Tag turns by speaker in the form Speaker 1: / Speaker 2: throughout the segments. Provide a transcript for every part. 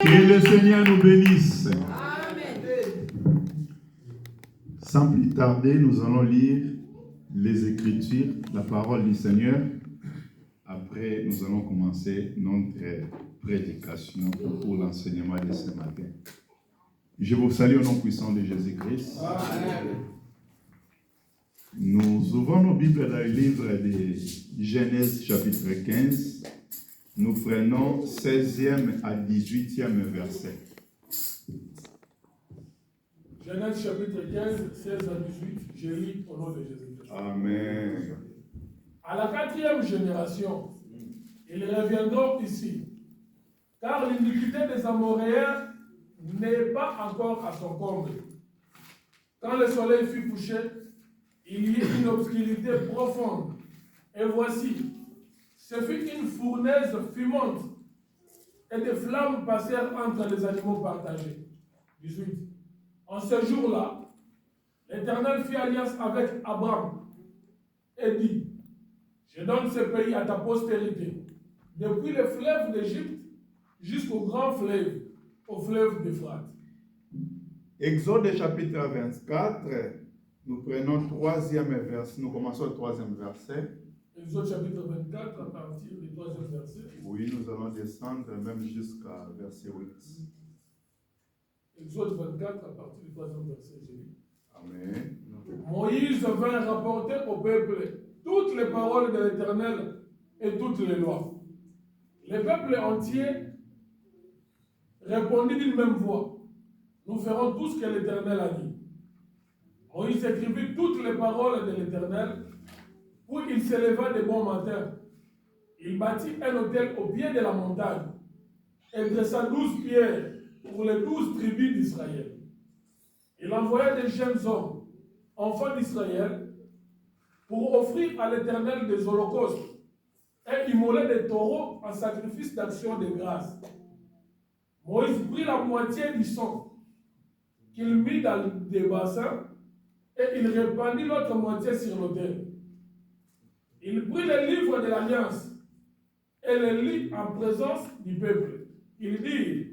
Speaker 1: Que le Seigneur nous bénisse.
Speaker 2: Amen.
Speaker 1: Sans plus tarder, nous allons lire les Écritures, la parole du Seigneur. Après, nous allons commencer notre prédication pour l'enseignement de ce matin. Je vous salue au nom puissant de Jésus-Christ.
Speaker 2: Amen.
Speaker 1: Nous ouvrons nos Bibles dans le livre de Genèse chapitre 15. Nous prenons 16e à 18e verset.
Speaker 3: Genèse chapitre 15, 16 à 18, je lis au nom de Jésus-Christ.
Speaker 1: Amen.
Speaker 3: À la 4e génération, ils reviendront ici, car l'iniquité des Amoréens n'est pas encore à son comble. Quand le soleil fut couché, il y eut une obscurité profonde. Et voici, ce fut une fournaise fumante, et des flammes passèrent entre les animaux partagés. 18. En ce jour-là, l'Éternel fit alliance avec Abraham et dit, je donne ce pays à ta postérité, depuis le fleuve d'Égypte jusqu'au grand fleuve, au fleuve d'Euphrate.
Speaker 1: Exode chapitre 24, nous prenons troisième verset, nous commençons le troisième verset.
Speaker 3: Exode chapitre 24, à partir du 3e verset.
Speaker 1: Oui, nous allons descendre même jusqu'à verset 8.
Speaker 3: Exode 24, à partir du 3e verset, j'ai lu.
Speaker 1: Amen.
Speaker 3: Moïse vint rapporter au peuple toutes les paroles de l'Éternel et toutes les lois. Le peuple entier répondit d'une même voix, nous ferons tout ce que l'Éternel a dit. Moïse écrivit toutes les paroles de l'Éternel, puis il s'éleva de bon matin. Il bâtit un autel au pied de la montagne et dressa 12 pierres pour les 12 tribus d'Israël. Il envoya des jeunes hommes, enfants d'Israël, pour offrir à l'Éternel des holocaustes et immoler des taureaux en sacrifice d'action de grâce. Moïse prit la moitié du sang qu'il mit dans des bassins et il répandit l'autre moitié sur l'autel. Il prit le livre de l'Alliance et le lit en présence du peuple. Il dit,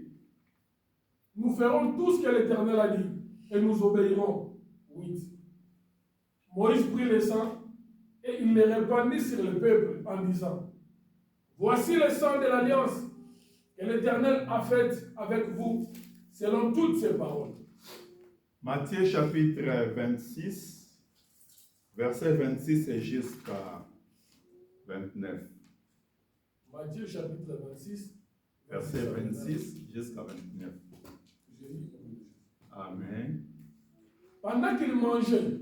Speaker 3: nous ferons tout ce que l'Éternel a dit et nous obéirons. 8. Moïse prit le sang et il le répandit sur le peuple en disant, voici le sang de l'Alliance que l'Éternel a faite avec vous selon toutes ses paroles.
Speaker 1: Matthieu chapitre 26, verset 26 et jusqu'à 29.
Speaker 3: Matthieu chapitre 26,
Speaker 1: Verset 26 jusqu'à 29.
Speaker 3: Je lis.
Speaker 1: Amen.
Speaker 3: Pendant qu'il mangeait,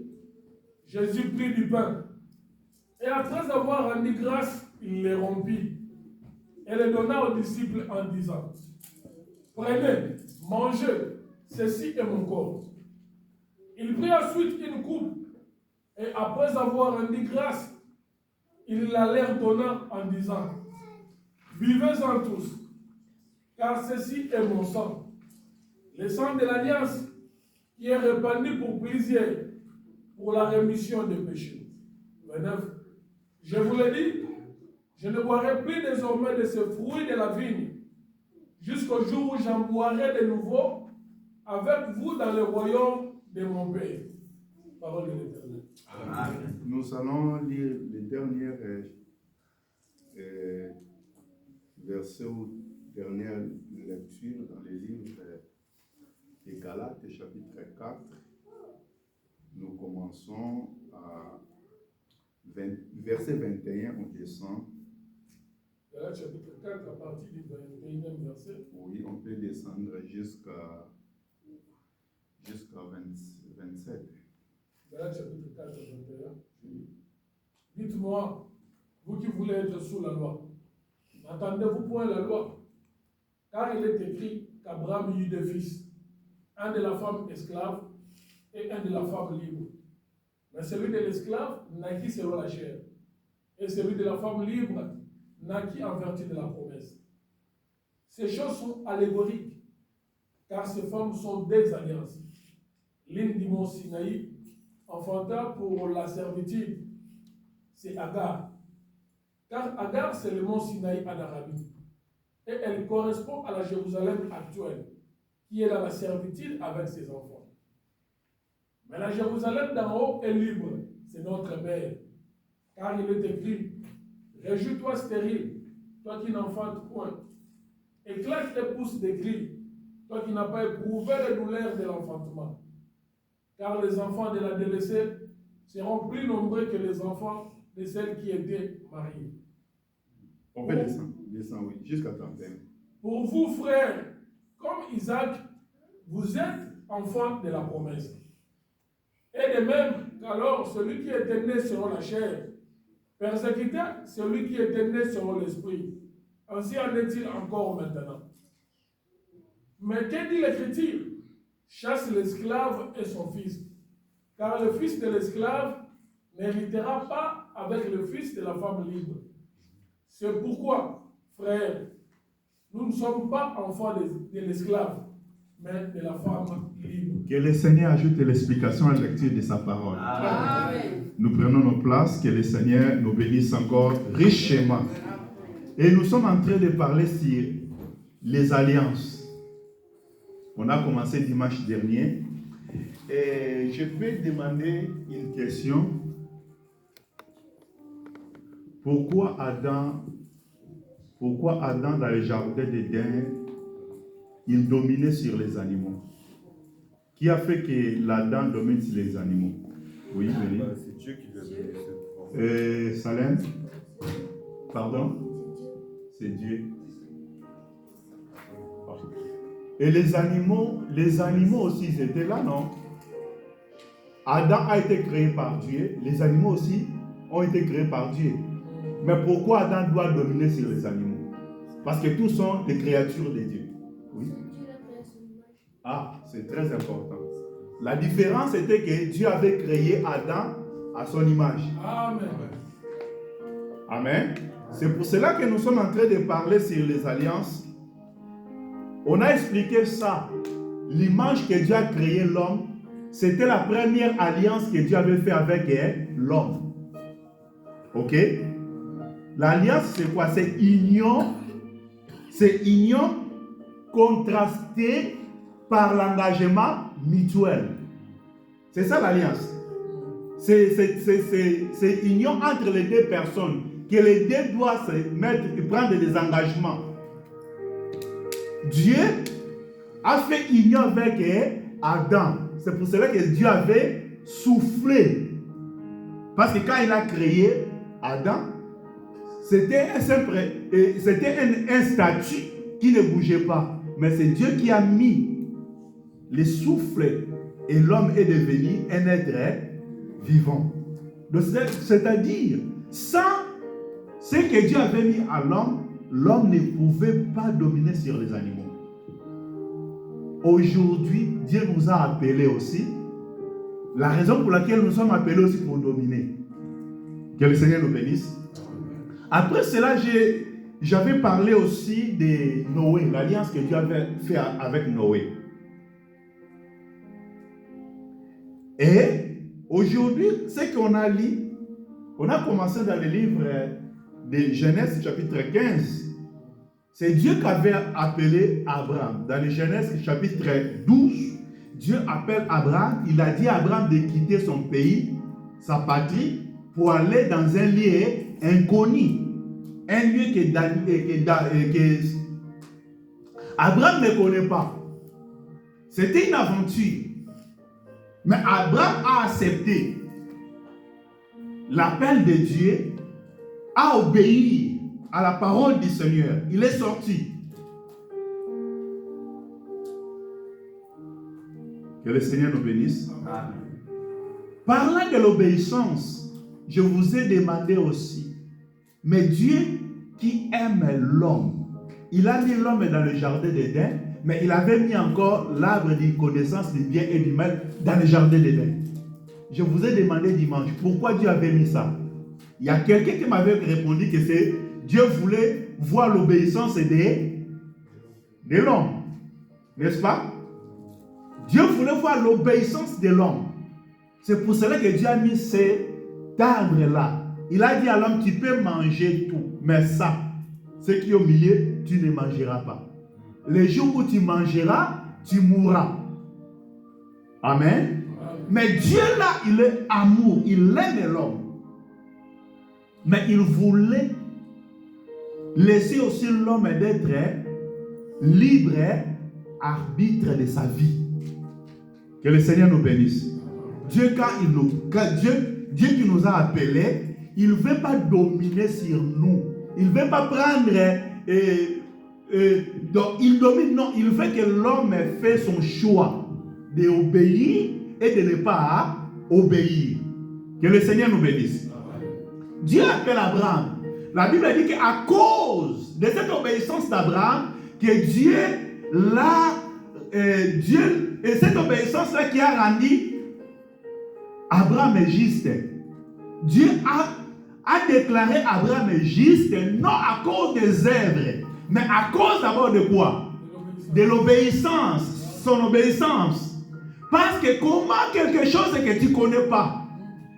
Speaker 3: Jésus prit du pain et après avoir rendu grâce, il le rompit et le donna aux disciples en disant, prenez, mangez, ceci est mon corps. Il prit ensuite une coupe et après avoir rendu grâce, il la leur donna en disant, buvez-en tous, car ceci est mon sang, le sang de l'Alliance qui est répandu pour plusieurs, pour la rémission des péchés. 29. Je vous le dis, je ne boirai plus désormais de ce fruit de la vigne, jusqu'au jour où j'en boirai de nouveau avec vous dans le royaume de mon Père. Parole de l'Éternel.
Speaker 1: Amen. Nous allons lire les dernières versets ou dernières lectures dans les livres des Galates, chapitre 4. Nous commençons à verset 21, on descend.
Speaker 3: Galates chapitre 4, à partir du 21e verset.
Speaker 1: Oui, on peut descendre jusqu'à 27.
Speaker 3: Galates chapitre 4, 21. Dites-moi, vous qui voulez être sous la loi, n'entendez-vous point la loi? Car il est écrit qu'Abraham eut deux fils, un de la femme esclave et un de la femme libre. Mais celui de l'esclave naquit selon la chair, et celui de la femme libre naquit en vertu de la promesse. Ces choses sont allégoriques, car ces femmes sont des alliances. L'une du mont Sinaï enfanta pour la servitude, c'est Agar. Car Agar, c'est le mont Sinaï en Arabie. et elle correspond à la Jérusalem actuelle, qui est dans la servitude avec ses enfants. Mais la Jérusalem d'en haut est libre, c'est notre mère. Car il est écrit, réjouis-toi stérile, toi qui n'enfantes point. Éclate tes pouces de cris, toi qui n'as pas éprouvé les douleurs de l'enfantement. Car les enfants de la délaissée seront plus nombreux que les enfants de celles qui étaient mariées.
Speaker 1: On peut descendre, oui, jusqu'à 31.
Speaker 3: Pour vous, frères, comme Isaac, vous êtes enfants de la promesse. Et de même qu'alors celui qui était né selon la chair persécutait celui qui était né selon l'esprit. Ainsi en est-il encore maintenant. Mais que dit l'Écriture? Chasse l'esclave et son fils, car le fils de l'esclave n'héritera pas avec le fils de la femme libre. C'est pourquoi, frères, nous ne sommes pas enfants de l'esclave, mais de la femme libre.
Speaker 1: Que le Seigneur ajoute l'explication à la lecture de sa parole.
Speaker 2: Amen.
Speaker 1: Nous prenons nos places, que le Seigneur nous bénisse encore richement. Et nous sommes en train de parler sur les alliances. On a commencé dimanche dernier. Et je peux demander une question. Pourquoi Adam dans le jardin d'Éden, il dominait sur les animaux? Qui a fait que l'Adam domine sur les animaux? Oui, oui.
Speaker 4: C'est Dieu qui lui a donné ce pouvoir.
Speaker 1: Salem? Pardon? C'est Dieu. Et les animaux aussi, ils étaient là, non? Adam a été créé par Dieu. Les animaux aussi ont été créés par Dieu. Mais pourquoi Adam doit dominer sur les animaux? Parce que tous sont des créatures de Dieu. Oui. Ah, c'est très important. La différence était que Dieu avait créé Adam à son image.
Speaker 3: Amen.
Speaker 1: Amen. C'est pour cela que nous sommes en train de parler sur les alliances. On a expliqué ça. L'image que Dieu a créé l'homme, c'était la première alliance que Dieu avait fait avec l'homme. Ok? L'alliance, c'est quoi? C'est union. C'est union contrastée par l'engagement mutuel. C'est ça l'alliance. C'est union entre les deux personnes, que les deux doivent se mettre et prendre des engagements. Dieu a fait union avec Adam. C'est pour cela que Dieu avait soufflé. Parce que quand il a créé Adam, c'était un statut qui ne bougeait pas. Mais c'est Dieu qui a mis le souffle et l'homme est devenu un être vivant. Donc, c'est-à-dire, sans ce que Dieu avait mis à l'homme, l'homme ne pouvait pas dominer sur les animaux. Aujourd'hui, Dieu nous a appelés aussi. La raison pour laquelle nous sommes appelés aussi pour dominer. Que le Seigneur nous bénisse. Après cela, j'avais parlé aussi de Noé, l'alliance que Dieu avait fait avec Noé. Et aujourd'hui, ce qu'on a lu, on a commencé dans le livre de Genèse chapitre 15. C'est Dieu qui avait appelé Abraham. Dans le Genèse chapitre 12, Dieu appelle Abraham. Il a dit à Abraham de quitter son pays, sa patrie, pour aller dans un lieu inconnu. Un lieu que Abraham ne connaît pas. C'était une aventure. Mais Abraham a accepté l'appel de Dieu, a obéi à la parole du Seigneur. Il est sorti. Que le Seigneur nous bénisse. Amen. Parlant de l'obéissance, je vous ai demandé aussi, mais Dieu qui aime l'homme, il a mis l'homme dans le jardin d'Éden, mais il avait mis encore l'arbre de connaissance du bien et du mal dans le jardin d'Éden. Je vous ai demandé dimanche, pourquoi Dieu avait mis ça? Il y a quelqu'un qui m'avait répondu que c'est Dieu voulait voir l'obéissance de l'homme. N'est-ce pas? Dieu voulait voir l'obéissance de l'homme. C'est pour cela que Dieu a mis cet arbre-là. Il a dit à l'homme, tu peux manger tout, mais ça, ce qui est au milieu,
Speaker 2: tu ne mangeras pas. Le jour où tu mangeras, tu mourras. Amen. Mais Dieu là, il est amour, il aime l'homme. Mais il voulait laisser aussi l'homme d'être libre arbitre de sa vie. Que le Seigneur nous bénisse. Dieu, Dieu qui nous a appelés, il ne veut pas dominer sur nous. Il ne veut pas prendre il domine, non, il veut que l'homme fait son choix d'obéir et de ne pas obéir. Que le Seigneur nous bénisse. Dieu appelle Abraham. La Bible dit qu'à cause de cette obéissance d'Abraham, que Dieu et cette obéissance-là qui a rendu Abraham juste. Dieu a déclaré Abraham juste, non à cause des œuvres, mais à cause d'abord de quoi? De l'obéissance, son obéissance. Parce que comment quelque chose que tu ne connais pas,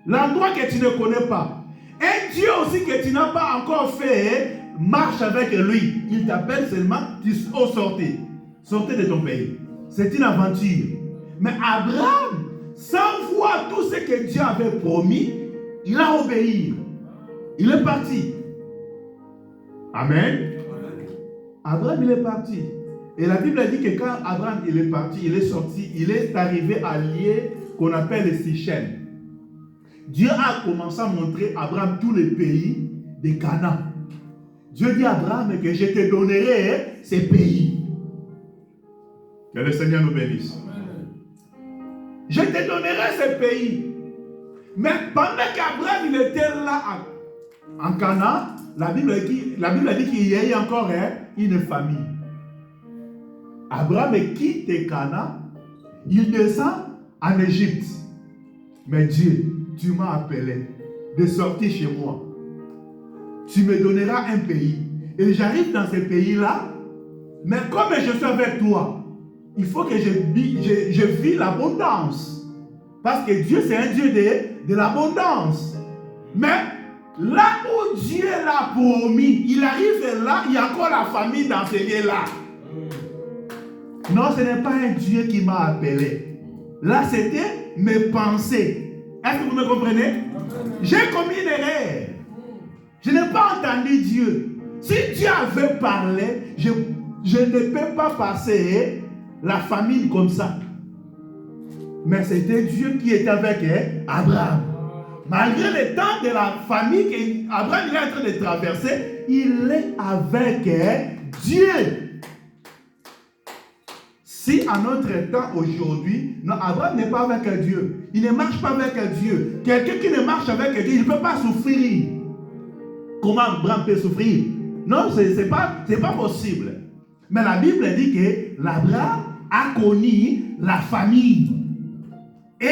Speaker 2: l'endroit que tu ne connais pas, et Dieu aussi que tu n'as pas encore fait, marche avec lui. Il t'appelle seulement, sortez de ton pays. C'est une aventure. Mais Abraham, sans voir tout ce que Dieu avait promis, il a obéi. Il est parti. Amen. Abraham, il est parti. Et la Bible dit que quand Abraham il est parti, il est sorti, il est arrivé à lieu qu'on appelle les Sichem. Dieu a commencé à montrer à Abraham tous les pays de Canaan. Dieu dit à Abraham que je te donnerai ces pays.
Speaker 1: Que le Seigneur nous bénisse.
Speaker 2: Je te donnerai ces pays. Mais pendant qu'Abraham il était là en Canaan, la Bible dit qu'il y a eu encore une famille. Abraham quitte Canaan, il descend en Égypte. Mais Dieu, tu m'as appelé de sortir chez moi. Tu me donneras un pays. Et j'arrive dans ce pays-là, mais comme je suis avec toi, il faut que je vis l'abondance. Parce que Dieu, c'est un Dieu de l'abondance. Mais là où Dieu l'a promis, il arrive là, il y a encore la famille dans ce lieu-là. Non, ce n'est pas un Dieu qui m'a appelé. Là, c'était mes pensées. Est-ce que vous me comprenez? J'ai commis une erreur. Je n'ai pas entendu Dieu. Si Dieu avait parlé, je ne peux pas passer la famine comme ça. Mais c'était Dieu qui était avec Abraham. Malgré le temps de la famille qu'Abraham est en train de traverser, il est avec Dieu. Si à notre temps aujourd'hui, non, Abraham n'est pas avec Dieu. Il ne marche pas avec Dieu. Quelqu'un qui ne marche avec Dieu, il ne peut pas souffrir. Comment Abraham peut souffrir? Non, ce n'est pas possible. Mais la Bible dit que l'Abraham a connu la famille. Et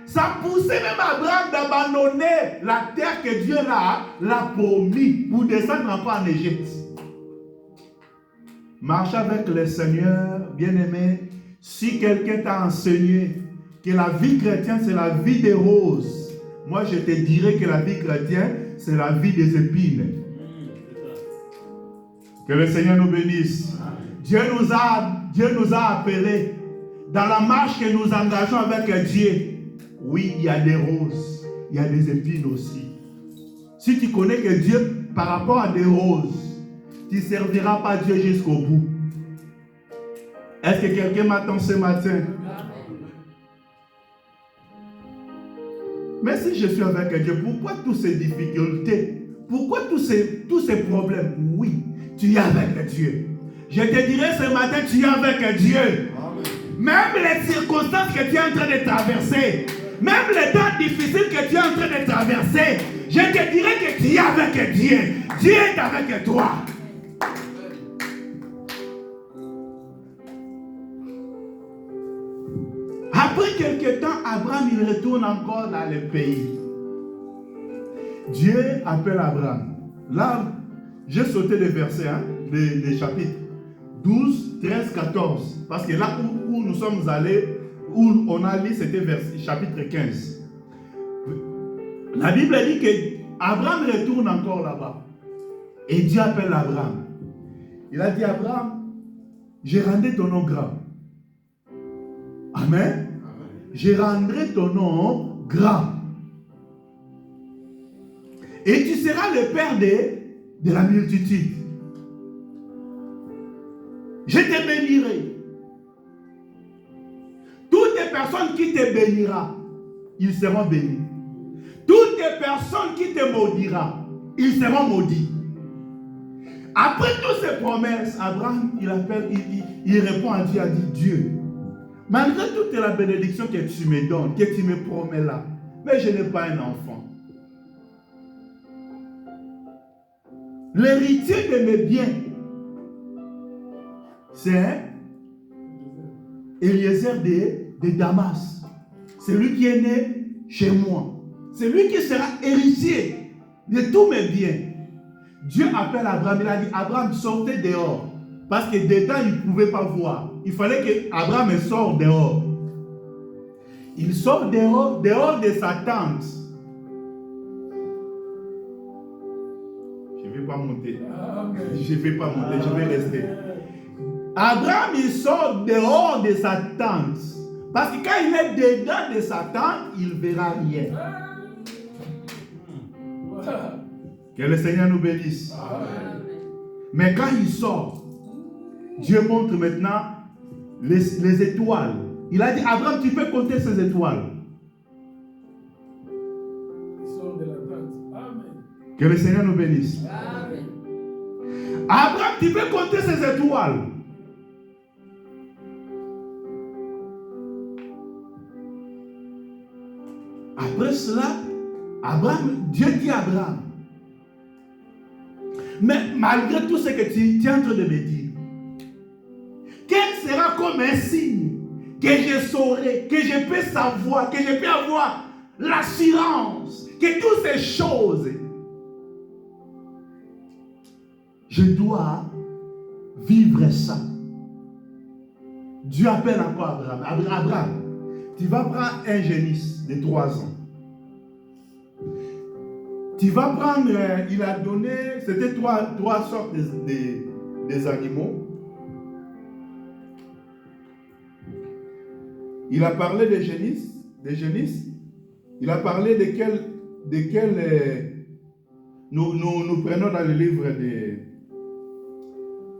Speaker 2: ça poussait même Abraham d'abandonner la terre que Dieu l'a promis pour descendre encore en Égypte. Marche avec le Seigneur, bien-aimé. Si quelqu'un t'a enseigné que la vie chrétienne, c'est la vie des roses, moi je te dirais que la vie chrétienne, c'est la vie des épines. Que le Seigneur nous bénisse. Dieu nous a appelés dans la marche que nous engageons avec Dieu. Oui, il y a des roses, il y a des épines aussi. Si tu connais que Dieu, par rapport à des roses, tu ne serviras pas Dieu jusqu'au bout. Est-ce que quelqu'un m'attend ce matin? Mais si je suis avec Dieu, pourquoi toutes ces difficultés? Pourquoi tous ces problèmes? Oui, tu es avec Dieu. Je te dirai ce matin, tu es avec Dieu. Même les circonstances que tu es en train de traverser, même les temps difficiles que tu es en train de traverser, je te dirai que tu es avec Dieu. Dieu est avec toi. Après quelque temps, Abraham, il retourne encore dans le pays. Dieu appelle Abraham. Là, j'ai sauté des versets, des chapitres 12, 13, 14. Parce que là où nous sommes allés, où on a lu, c'était chapitre 15. La Bible dit que Abraham retourne encore là-bas. Et Dieu appelle Abraham. Il a dit à Abraham, je rendrai ton nom grand. Amen. Je rendrai ton nom grand. Et tu seras le père de la multitude. Je te bénirai. Toutes les personnes qui te bénira, ils seront bénis. Toutes les personnes qui te maudira, ils seront maudits. Après toutes ces promesses, Abraham, il répond à Dieu, il dit, Dieu, malgré toute la bénédiction que tu me donnes, que tu me promets là, mais je n'ai pas un enfant. L'héritier de mes biens, c'est Eliezer de Damas. C'est lui qui est né chez moi. C'est lui qui sera héritier de tous mes biens. Dieu appelle Abraham, il a dit, Abraham, sortez dehors. Parce que dedans, il ne pouvait pas voir. Il fallait qu'Abraham sorte dehors. Il sort dehors de sa tente. Je ne vais pas monter. Je ne vais pas monter, je vais rester. Abraham, il sort dehors de sa tente. Parce que quand il est dedans de sa tente, il ne verra rien. Que le Seigneur nous bénisse. Mais quand il sort, Dieu montre maintenant les étoiles. Il a dit, Abraham, tu peux compter ces étoiles.
Speaker 3: Il sort de la tente. Amen.
Speaker 2: Que le Seigneur nous bénisse.
Speaker 5: Amen.
Speaker 2: Abraham, tu peux compter ces étoiles. Après cela, Dieu dit à Abraham, mais malgré tout ce que tu es en train de me dire, quel sera comme un signe que je saurai, que je peux savoir, que je peux avoir l'assurance que toutes ces choses, je dois vivre ça. Dieu appelle encore Abraham. Abraham, tu vas prendre un génisse de 3 ans. Tu vas prendre, il a donné, c'était trois sortes des animaux. Il a parlé des génisses. Il a parlé desquels nous prenons dans le livre de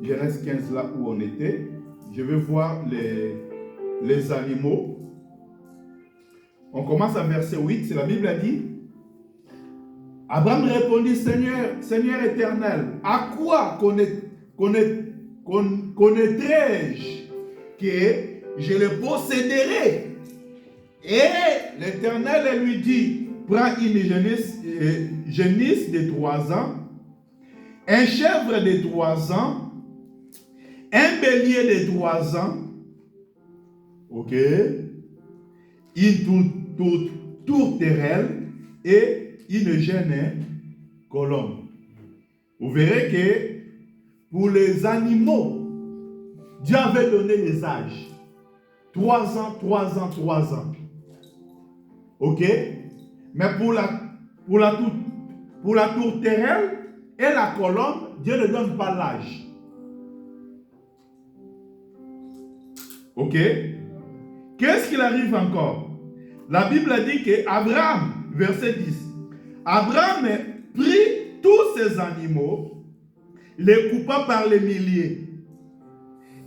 Speaker 2: Genèse 15, là où on était. Je vais voir les animaux. On commence à verset 8, c'est la Bible a dit, Abraham répondit, Seigneur éternel, à quoi connaîtrai-je que je le posséderai? Et l'Éternel lui dit, prends une génisse de 3 ans, un chèvre de 3 ans, un bélier de 3 ans, ok, une tourterelle et une jeune colombe. Vous verrez que pour les animaux, Dieu avait donné les âges. 3 ans, 3 ans, 3 ans. Ok? Mais pour la tourterelle et la colombe, Dieu ne donne pas l'âge. Ok? Qu'est-ce qu'il arrive encore? La Bible a dit qu'Abraham, verset 10, Abraham prit tous ces animaux, les coupa par les milliers,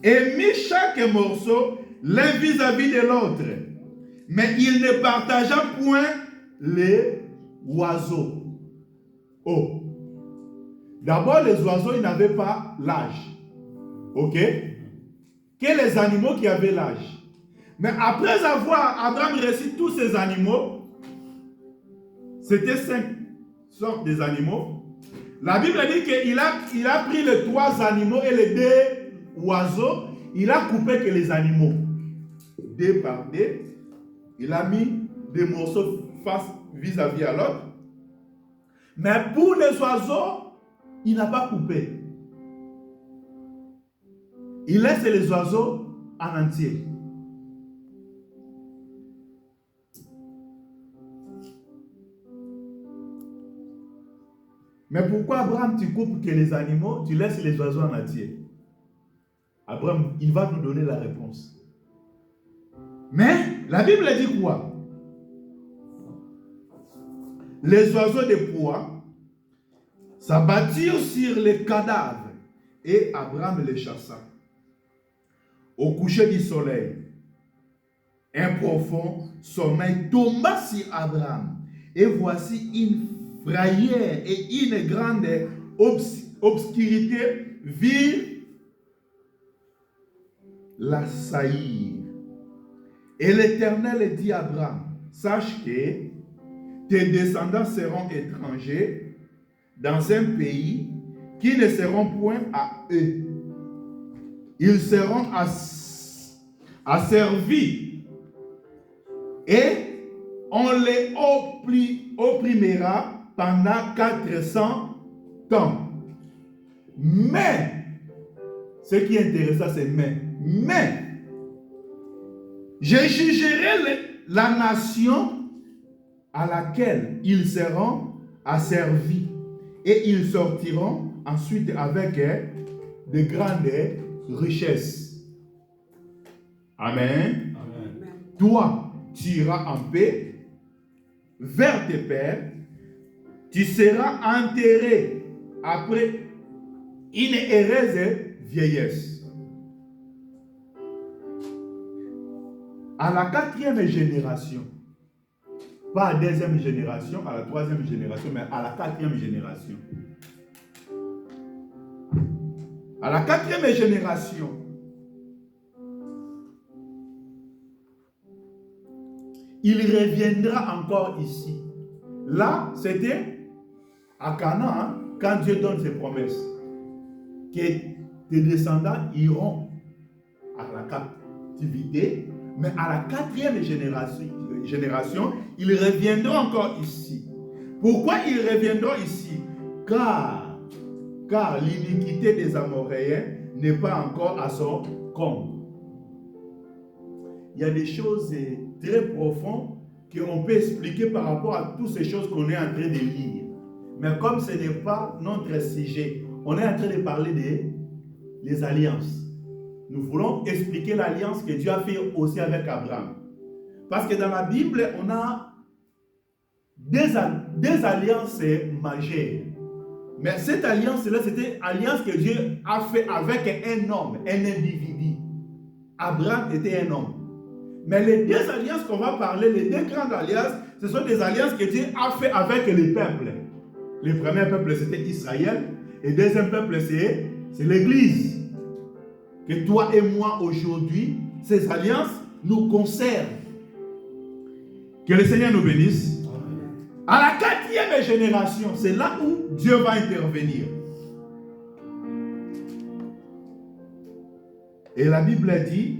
Speaker 2: et mit chaque morceau l'un vis-à-vis de l'autre. Mais il ne partagea point les oiseaux. Oh. D'abord, les oiseaux, ils n'avaient pas l'âge. Ok? Que les animaux qui avaient l'âge. Mais après avoir Abraham reçu tous ces animaux, c'était 5 sortes des animaux. La Bible dit qu'il a pris les 3 animaux et les 2 oiseaux. Il a coupé que les animaux. 2 par 2. Il a mis des morceaux face vis-à-vis à l'autre. Mais pour les oiseaux, il n'a pas coupé. Il laisse les oiseaux en entier. Mais pourquoi, Abraham, tu coupes que les animaux, tu laisses les oiseaux en entier? Abraham, il va nous donner la réponse. Mais la Bible dit quoi? Les oiseaux de proie s'abattirent sur les cadavres et Abraham les chassa. Au coucher du soleil, un profond sommeil tomba sur Abraham. Et voici une frayeur et une grande obscurité vive l'assaillir. Et l'Éternel dit à Abraham, sache que tes descendants seront étrangers dans un pays qui ne seront point à eux. Ils seront asservis et on les opprimera pendant 400 ans. Mais, ce qui est intéressant, c'est mais, je jugerai la nation à laquelle ils seront asservis et ils sortiront ensuite avec de grandes richesses. Amen.
Speaker 3: Amen.
Speaker 2: Toi, tu iras en paix vers tes pères, tu seras enterré après une heureuse vieillesse. À la 4e génération, pas à la 2e génération, à la 3e génération, mais à la 4e génération. À la 4e génération, il reviendra encore ici. Là, c'était à Canaan, quand Dieu donne ses promesses, que tes descendants iront à la captivité, mais à la 4e génération, ils reviendront encore ici. Pourquoi ils reviendront ici? Car l'iniquité des Amoréens n'est pas encore à son comble. Il y a des choses très profondes qu'on peut expliquer par rapport à toutes ces choses qu'on est en train de lire. Mais comme ce n'est pas notre sujet, on est en train de parler des alliances. Nous voulons expliquer l'alliance que Dieu a fait aussi avec Abraham. Parce que dans la Bible, on a des alliances majeures. Mais cette alliance-là, c'était l'alliance que Dieu a fait avec un homme, un individu. Abraham était un homme. Mais les deux alliances qu'on va parler, les deux grandes alliances, ce sont des alliances que Dieu a fait avec les peuples. Le premier peuple, c'était Israël. Et le deuxième peuple, c'est l'Église. Que toi et moi, aujourd'hui, ces alliances nous concernent. Que le Seigneur nous bénisse. À la 4e génération, c'est là où Dieu va intervenir. Et la Bible dit,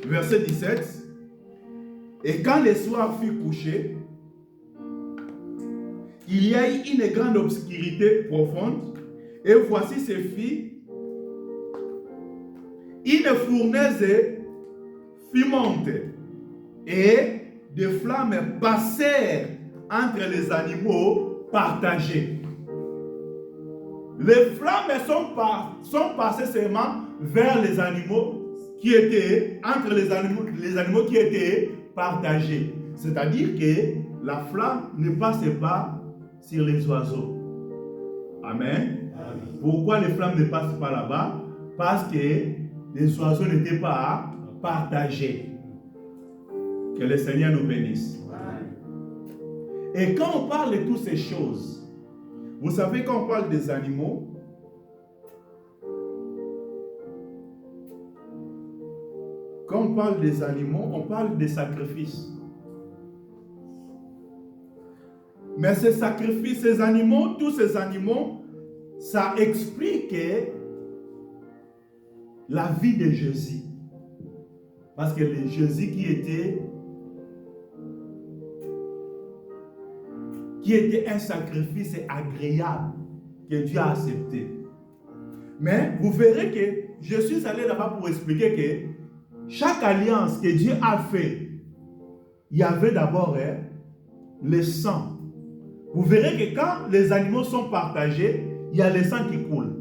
Speaker 2: verset 17, et quand le soir fut couché, il y a eu une grande obscurité profonde, et voici se fit une fournaise fumante, et des flammes passèrent entre les animaux partagés. Les flammes sont passées seulement vers les animaux qui étaient, entre les animaux qui étaient partagés. C'est-à-dire que la flamme ne passait pas sur les oiseaux. Amen. Amen. Pourquoi les flammes ne passent pas là-bas? Parce que les oiseaux n'étaient pas partagés. Que le Seigneur nous bénisse. Amen. Et quand on parle de toutes ces choses, vous savez, quand on parle des animaux, on parle des sacrifices. Mais ces sacrifices, ces animaux, tous ces animaux, ça explique la vie de Jésus. Parce que le Jésus qui était un sacrifice agréable que Dieu a accepté. Mais vous verrez que je suis allé là-bas pour expliquer que chaque alliance que Dieu a fait, il y avait d'abord le sang. Vous verrez que quand les animaux sont partagés, il y a le sang qui coule.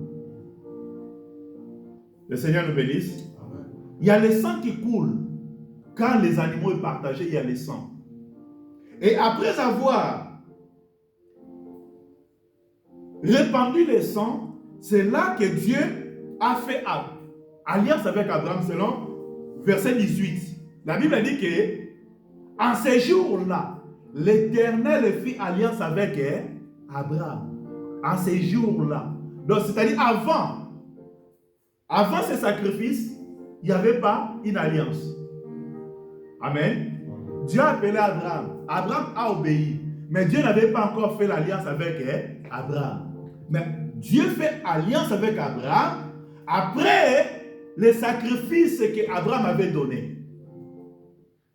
Speaker 2: Le Seigneur nous bénisse. Il y a le sang qui coule. Quand les animaux sont partagés, il y a le sang. Et après avoir répandu le sang, c'est là que Dieu a fait alliance avec Abraham selon verset 18. La Bible dit que en ces jours-là, l'Éternel fit alliance avec Abraham. En ces jours-là. Donc, c'est-à-dire avant ce sacrifice, il n'y avait pas une alliance. Amen. Dieu a appelé Abraham. Abraham a obéi. Mais Dieu n'avait pas encore fait l'alliance avec Abraham. Mais Dieu fait alliance avec Abraham après les sacrifices qu'Abraham avait donnés.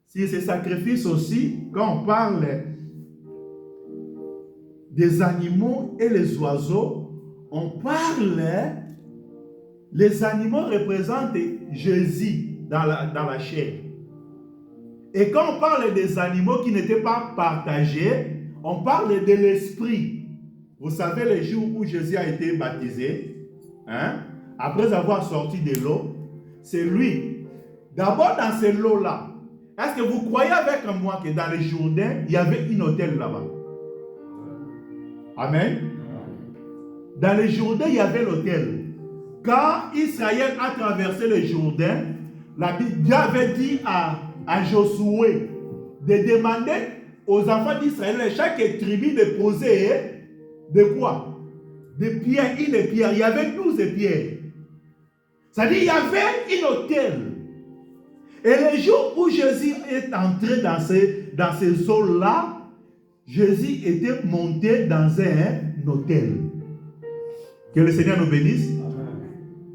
Speaker 2: Si ces sacrifices aussi, quand on parle des animaux et les oiseaux, on parle, les animaux représentent Jésus dans la chair. Et quand on parle des animaux qui n'étaient pas partagés, on parle de l'esprit. Vous savez, les jours où Jésus a été baptisé, après avoir sorti de l'eau, c'est lui. D'abord dans cette eau-là, est-ce que vous croyez avec moi que dans le Jourdain, il y avait une autel là-bas? Amen. Dans le Jourdain, il y avait l'autel. Quand Israël a traversé le Jourdain, Dieu avait dit à Josué de demander aux enfants d'Israël, chaque tribu de poser de quoi? Des pierres, une pierre. Il y avait 12 pierres. C'est-à-dire qu'il y avait une autel. Et le jour où Jésus est entré dans ces eaux-là, Jésus était monté dans un autel. Que le Seigneur nous bénisse.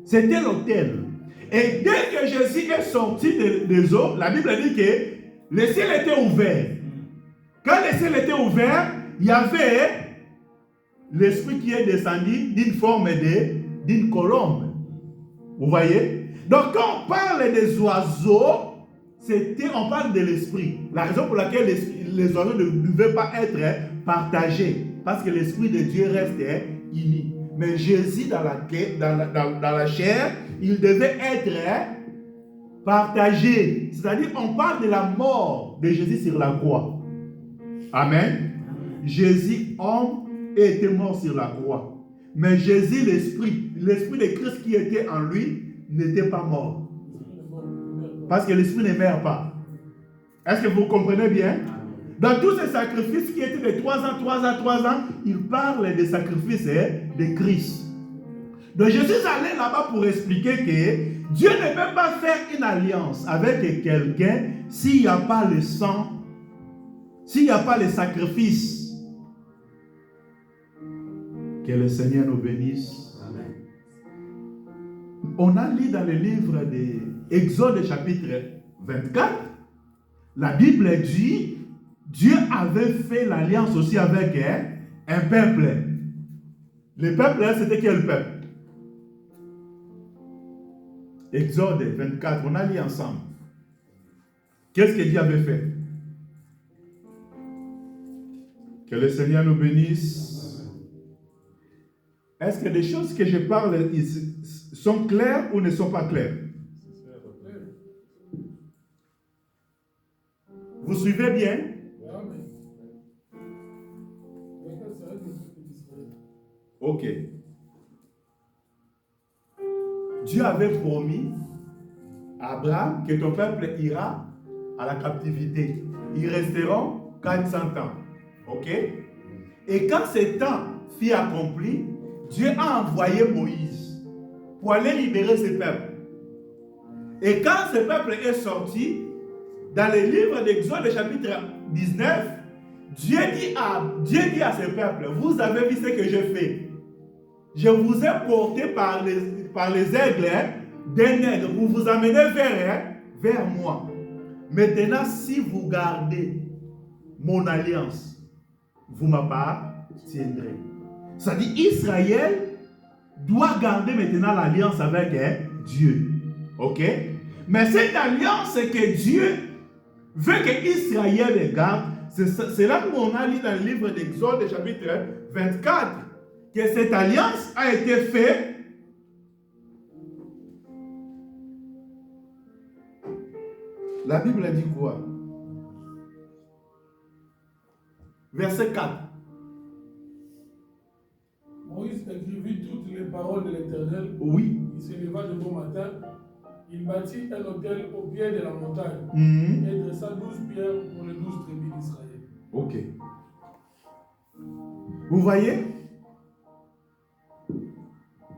Speaker 2: C'était l'autel. Et dès que Jésus est sorti des eaux, la Bible dit que le ciel était ouvert. Quand le ciel était ouvert, il y avait l'esprit qui est descendu d'une forme d'une colombe. Vous voyez? Donc quand on parle des oiseaux, on parle de l'esprit. La raison pour laquelle les oiseaux ne devaient pas être partagés, parce que l'esprit de Dieu reste uni. Mais Jésus dans la chair, il devait être partagé. C'est-à-dire, on parle de la mort de Jésus sur la croix. Amen. Jésus, homme, était mort sur la croix. Mais Jésus, l'esprit de Christ qui était en lui, n'était pas mort. Parce que l'esprit ne meurt pas. Est-ce que vous comprenez bien? Dans tous ces sacrifices qui étaient de 3 ans, il parle des sacrifices de Christ. Donc je suis allé là-bas pour expliquer que Dieu ne peut pas faire une alliance avec quelqu'un s'il n'y a pas le sang, s'il n'y a pas le sacrifice. Que le Seigneur nous bénisse. Amen. On a lu dans le livre d'Exode chapitre 24, la Bible dit Dieu avait fait l'alliance aussi avec un peuple. Le peuple, c'était quel peuple? Exode 24, on a lu ensemble. Qu'est-ce que Dieu avait fait? Que le Seigneur nous bénisse. Est-ce que les choses que je parle sont claires ou ne sont pas claires? Vous suivez bien? Ok. Dieu avait promis à Abraham que ton peuple ira à la captivité. Ils resteront 400 ans. Ok? Et quand ce temps fut accompli, Dieu a envoyé Moïse pour aller libérer ce peuple. Et quand ce peuple est sorti, dans le livre d'Exode chapitre 19, Dieu dit à ce peuple, vous avez vu ce que je fais. Je vous ai porté par les aigles d'un aigle. Vous vous amenez vers moi. Maintenant, si vous gardez mon alliance, vous m'appartiendrez. C'est-à-dire, Israël doit garder maintenant l'alliance avec Dieu. Ok? Mais cette alliance que Dieu veut que Israël garde, c'est là qu'on a lu dans le livre d'Exode chapitre 24, que cette alliance a été faite La Bible a dit quoi? Verset 4.
Speaker 3: Moïse écrivit toutes les paroles de l'Éternel.
Speaker 2: Oui.
Speaker 3: Il se leva de bon matin. Il bâtit un autel au pied de la montagne et dressa 12 pierres pour les 12 tribus d'Israël.
Speaker 2: Ok. Vous voyez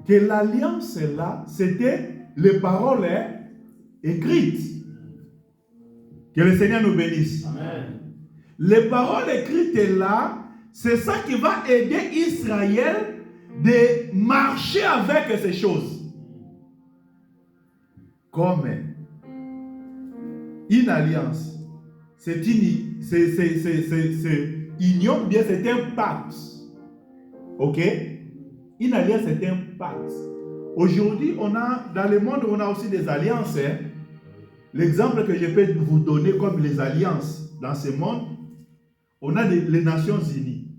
Speaker 2: que l'alliance là, c'était les paroles écrites. Que le Seigneur nous bénisse.
Speaker 5: Amen.
Speaker 2: Les paroles écrites là, c'est ça qui va aider Israël de marcher avec ces choses. Comme une alliance, c'est union, bien c'est un pacte. Ok? Une alliance, c'est un pacte. Aujourd'hui, dans le monde, on a aussi des alliances. L'exemple que je peux vous donner comme les alliances dans ce monde, on a les Nations Unies.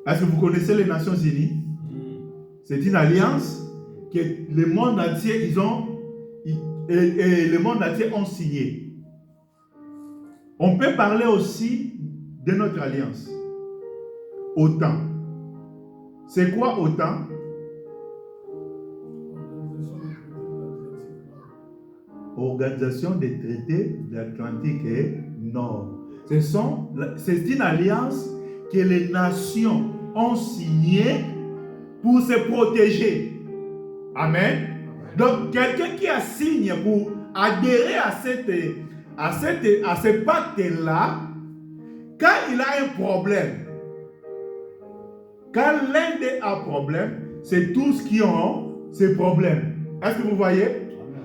Speaker 2: Est-ce que vous connaissez les Nations Unies? C'est une alliance que le monde entier, le monde entier ont signé. On peut parler aussi de notre alliance. OTAN. C'est quoi OTAN? Organisation des traités de l'Atlantique Nord. C'est une alliance que les nations ont signée pour se protéger. Amen. Donc, quelqu'un qui a signé pour adhérer à ce pacte-là, quand il a un problème, quand l'un d'eux a un problème, c'est tous qui ont ces problèmes. Est-ce que vous voyez?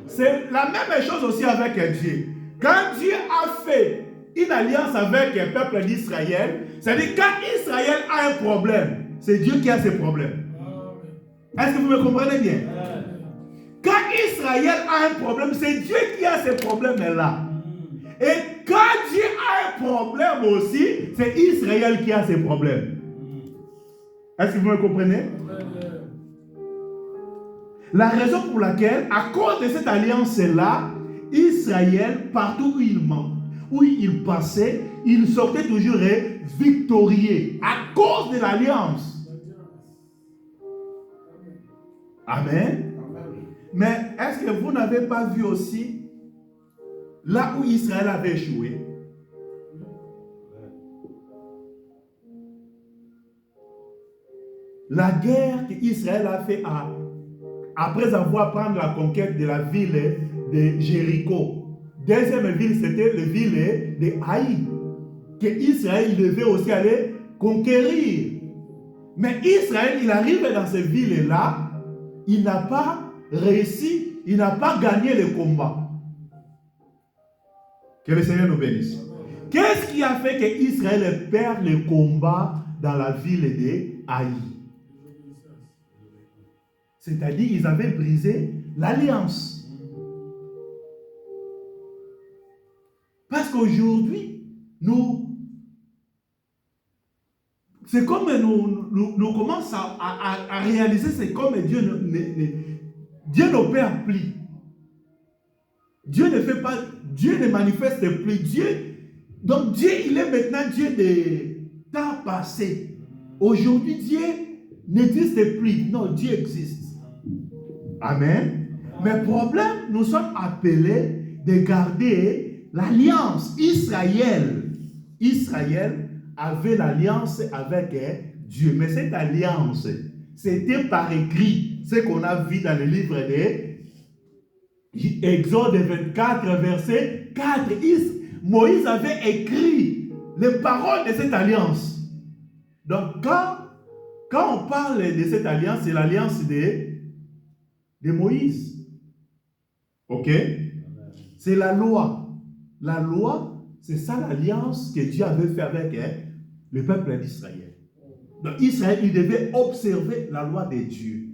Speaker 2: C'est la même chose aussi avec Dieu. Quand Dieu a fait une alliance avec le peuple d'Israël, c'est-à-dire quand Israël a un problème, c'est Dieu qui a ses problèmes. Est-ce que vous me comprenez bien? Quand Israël a un problème, c'est Dieu qui a ces problèmes-là. Et quand Dieu a un problème aussi, c'est Israël qui a ses problèmes. Est-ce que vous me comprenez? La raison pour laquelle, à cause de cette alliance-là, Israël, partout où il passait, il sortait toujours victorieux à cause de l'alliance. Amen. Mais est-ce que vous n'avez pas vu aussi là où Israël avait échoué? La guerre qu'Israël a fait après avoir pris la conquête de la ville de Jéricho. Deuxième ville, c'était la ville de Haï, que Israël devait aussi aller conquérir. Mais Israël, il arrive dans cette ville-là, il n'a pas réussi, il n'a pas gagné le combat. Que le Seigneur nous bénisse. Qu'est-ce qui a fait que Israël perd le combat dans la ville de Haï? C'est-à-dire qu'ils avaient brisé l'alliance. Parce qu'aujourd'hui, c'est comme nous commençons à réaliser, c'est comme Dieu n'opère plus. Dieu ne fait pas, Dieu ne manifeste plus. Donc Dieu, il est maintenant Dieu des temps passés. Aujourd'hui, Dieu n'existe plus. Non, Dieu existe. Amen. Mais le problème, nous sommes appelés de garder l'alliance. Israël avait l'alliance avec Dieu. Mais cette alliance, c'était par écrit. Ce qu'on a vu dans le livre d'Exode 24, verset 4. Moïse avait écrit les paroles de cette alliance. Donc, quand on parle de cette alliance, c'est l'alliance de Moïse. Ok? C'est la loi. La loi, c'est ça l'alliance que Dieu avait fait avec le peuple d'Israël. Donc Israël, il devait observer la loi de Dieu.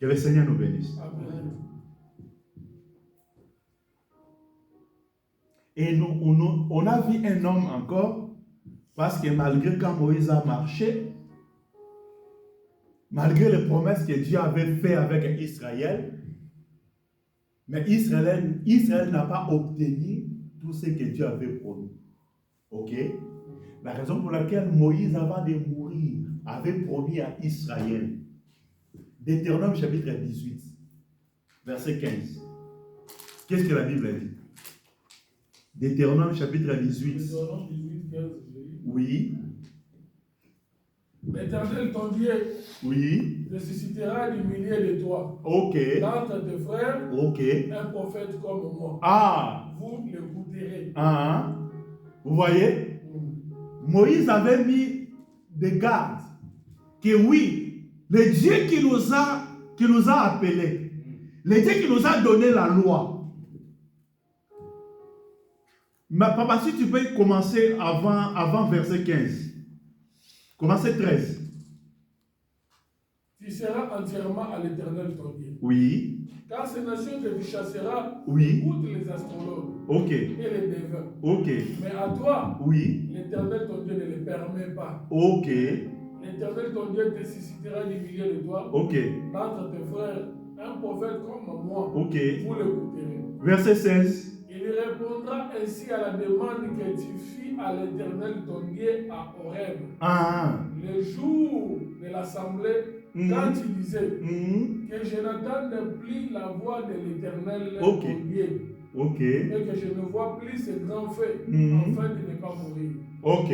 Speaker 2: Que le Seigneur nous bénisse. Amen. Et on a vu un homme encore, parce que malgré quand Moïse a marché, malgré les promesses que Dieu avait faites avec Israël, Mais Israël n'a pas obtenu tout ce que Dieu avait promis. Ok? La raison pour laquelle Moïse, avant de mourir, avait promis à Israël. Deutéronome chapitre 18, verset 15. Qu'est-ce que la Bible dit? Deutéronome chapitre 18.
Speaker 3: Deutéronome 18, 15,
Speaker 2: Oui.
Speaker 3: L'Éternel ton Dieu te suscitera du milieu de toi.
Speaker 2: Ok.
Speaker 3: D'entre tes frères,
Speaker 2: Ok.
Speaker 3: un prophète comme moi.
Speaker 2: Ah.
Speaker 3: Vous l'écouterez.
Speaker 2: Ah. Vous voyez? Moïse avait mis des gardes que oui, le Dieu qui nous a appelés, le Dieu qui nous a donné la loi. Mais papa, si tu peux commencer avant verset 15. Commencez 13.
Speaker 3: Tu seras entièrement à l'Éternel ton Dieu.
Speaker 2: Oui.
Speaker 3: Car ces nations que tu chasseras, outre les astrologues et les devins.
Speaker 2: Ok.
Speaker 3: Mais à toi,
Speaker 2: l'Éternel
Speaker 3: ton Dieu ne le permet pas.
Speaker 2: Ok.
Speaker 3: L'Éternel ton Dieu te suscitera du milieu de toi.
Speaker 2: Ok.
Speaker 3: D'entre tes frères, un prophète comme moi.
Speaker 2: Ok.
Speaker 3: Vous l'écouterez.
Speaker 2: Verset 16.
Speaker 3: Il répondra ainsi à la demande que tu fis à l'Éternel ton Dieu à Horeb. Le jour de l'assemblée, quand tu disais que je n'entende plus la voix de l'Éternel ton Dieu, et que je ne vois plus ses grands faits, afin de ne pas mourir. Ok.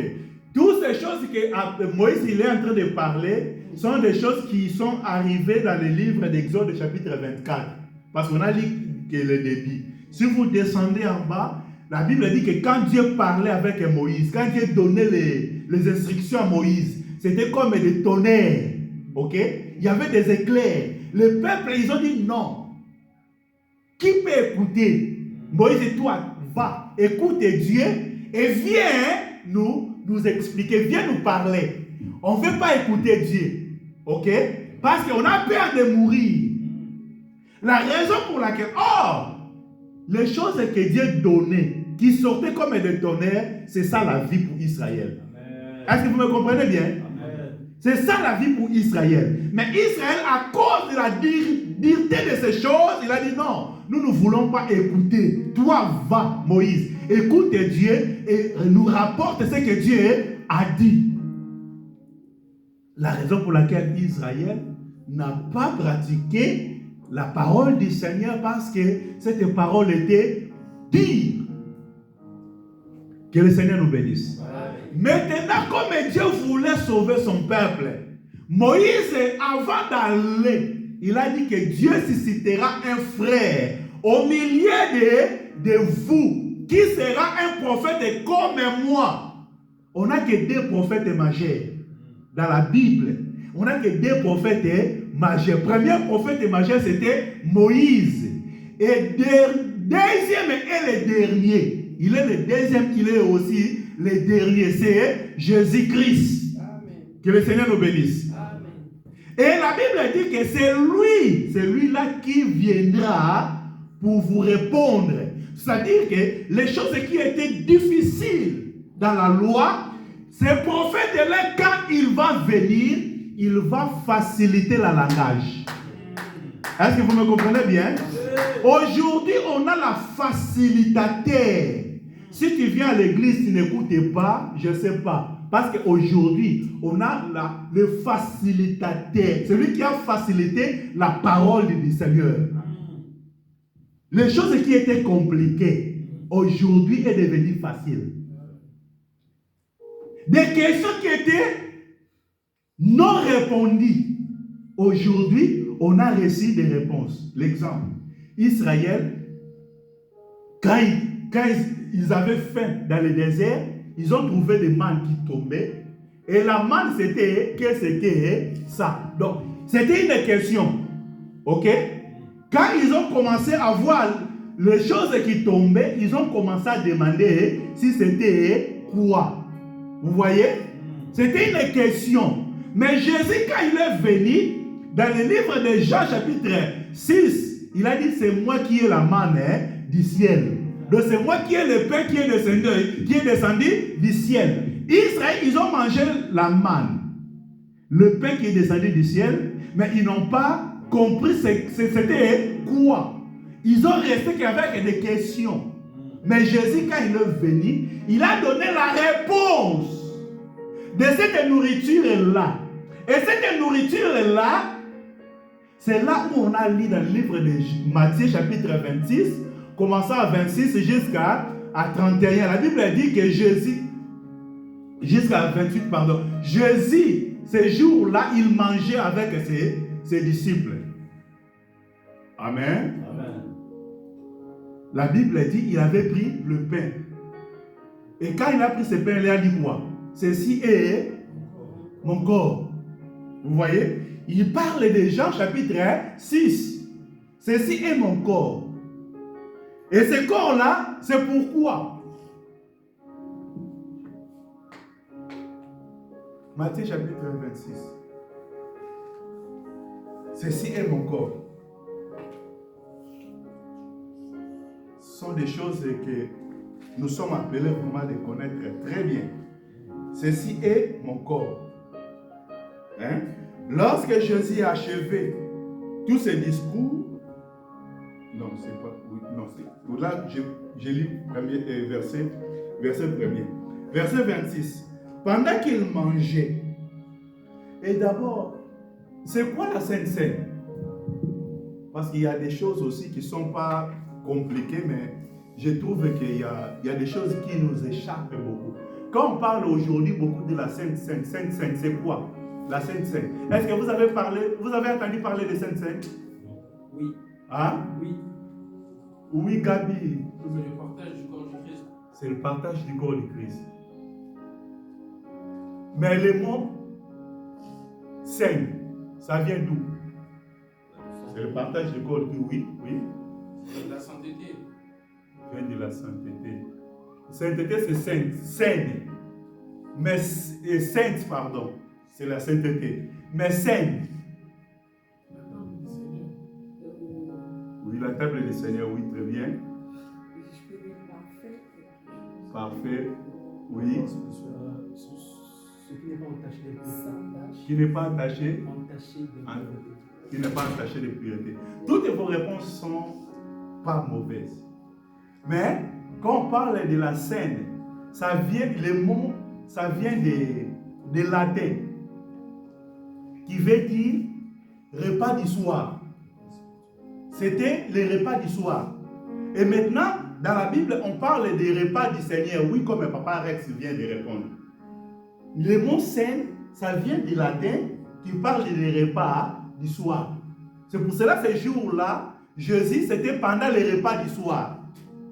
Speaker 2: Toutes ces choses que Moïse il est en train de parler sont des choses qui sont arrivées dans le livre d'Exode chapitre 24. Parce qu'on a dit que le début. Si vous descendez en bas, la Bible dit que quand Dieu parlait avec Moïse, quand Dieu donnait les instructions à Moïse, c'était comme des tonnerres. Ok? Il y avait des éclairs. Le peuple, ils ont dit non. Qui peut écouter? Moïse et toi, va, écoute Dieu et viens nous expliquer, viens nous parler. On ne veut pas écouter Dieu. Ok? Parce qu'on a peur de mourir. La raison pour laquelle, les choses que Dieu donnait, qui sortaient comme des tonnerres, c'est ça la vie pour Israël. Est-ce que vous me comprenez bien? Amen. C'est ça la vie pour Israël. Mais Israël, à cause de la dureté de ces choses, il a dit non, nous ne voulons pas écouter. Toi, va, Moïse, écoute Dieu et nous rapporte ce que Dieu a dit. La raison pour laquelle Israël n'a pas pratiqué la parole du Seigneur, parce que cette parole était dure. Que le Seigneur nous bénisse. Maintenant, comme Dieu voulait sauver son peuple, Moïse, avant d'aller, il a dit que Dieu suscitera un frère au milieu de vous, qui sera un prophète comme moi. On n'a que deux prophètes majeurs dans la Bible. On n'a que deux prophètes majeurs. Premier prophète majeur, c'était Moïse. Et deuxième et le dernier. Il est le deuxième, il est aussi le dernier. C'est Jésus-Christ. Que le Seigneur nous bénisse. Amen. Et la Bible dit que c'est lui-là qui viendra pour vous répondre. C'est-à-dire que les choses qui étaient difficiles dans la loi, ce prophète-là, quand il va venir, il va faciliter le langage. Est-ce que vous me comprenez bien? Aujourd'hui, on a la facilitateur. Si tu viens à l'église, tu n'écoutes pas, je ne sais pas. Parce qu'aujourd'hui, on a le facilitateur. Celui qui a facilité la parole du Seigneur. Les choses qui étaient compliquées, aujourd'hui, est devenues faciles. Des questions qui étaient non répondues, aujourd'hui, on a reçu des réponses. L'exemple, Israël, quand ils avaient faim dans le désert, ils ont trouvé des mannes qui tombaient. Et la manne, c'était, qu'est-ce que c'était ça? Donc, c'était une question. Ok? Quand ils ont commencé à voir les choses qui tombaient, ils ont commencé à demander si c'était quoi. Vous voyez? C'était une question. Mais Jésus, quand il est venu, dans le livre de Jean chapitre 6, il a dit, c'est moi qui ai la manne du ciel. Donc c'est moi qui ai le pain qui est descendu du ciel. Israël, ils ont mangé la manne. Le pain qui est descendu du ciel, mais ils n'ont pas compris c'était quoi. ils ont resté qu'avec des questions. Mais Jésus, quand il est venu, il a donné la réponse de cette nourriture-là. Et cette nourriture-là, c'est là où on a lu dans le livre de Matthieu, chapitre 26, commençant à 26 jusqu'à 31. La Bible dit que Jésus, jusqu'à 28, pardon, Jésus, ces jours-là, il mangeait avec ses disciples. Amen.
Speaker 5: Amen.
Speaker 2: La Bible dit qu'il avait pris le pain. Et quand il a pris ce pain, il a dit quoi? Ceci est mon corps. Vous voyez? Il parle de Jean chapitre 6. Ceci est mon corps. Et ce corps-là, c'est pourquoi? Matthieu chapitre 26. Ceci est mon corps. Ce sont des choses que nous sommes appelés vraiment de connaître très bien. Ceci est mon corps. Hein? Lorsque Jésus a achevé tous ses discours, non, c'est pas, non, c'est, là, je lis premier verset premier. Verset 26. Pendant qu'il mangeait, et d'abord, c'est quoi la Sainte Seine? Parce qu'il y a des choses aussi qui ne sont pas compliquées, mais je trouve qu'il y a des choses qui nous échappent beaucoup. Quand on parle aujourd'hui beaucoup de la Sainte Seine, c'est quoi? La Sainte Seine. Est-ce que vous avez entendu parler de Sainte Seine?
Speaker 5: Oui.
Speaker 2: Hein?
Speaker 5: Oui.
Speaker 2: Oui, Gabi.
Speaker 5: C'est le partage du corps du Christ.
Speaker 2: C'est le partage du corps du Christ. Mais le mot Seine, ça vient d'où? C'est le partage du corps du Christ. Oui, oui.
Speaker 5: C'est de la sainteté.
Speaker 2: Vient de la sainteté. Sainteté, c'est sainte. Saine. Mais, sainte, pardon. C'est la sainteté. Mais saine.
Speaker 3: La table du Seigneur.
Speaker 2: Oui, la table du Seigneur, oui, très bien.
Speaker 6: Je peux dire parfait.
Speaker 2: Parfait. Oui.
Speaker 5: Ce qui n'est pas entaché de pureté.
Speaker 6: Sans tache.
Speaker 2: Qui n'est pas attaché.
Speaker 5: Entaché de pureté.
Speaker 2: Qui n'est pas attaché de pureté. Toutes vos réponses sont pas mauvaises. Mais quand on parle de la scène, ça vient, le mot, ça vient de latin, qui veut dire repas du soir. C'était le repas du soir. Et maintenant, dans la Bible, on parle des repas du Seigneur. Oui, comme Papa Rex vient de répondre. Le mot scène, ça vient du latin qui parle des repas du soir. C'est pour cela que ces jours-là, Jésus, c'était pendant les repas du soir.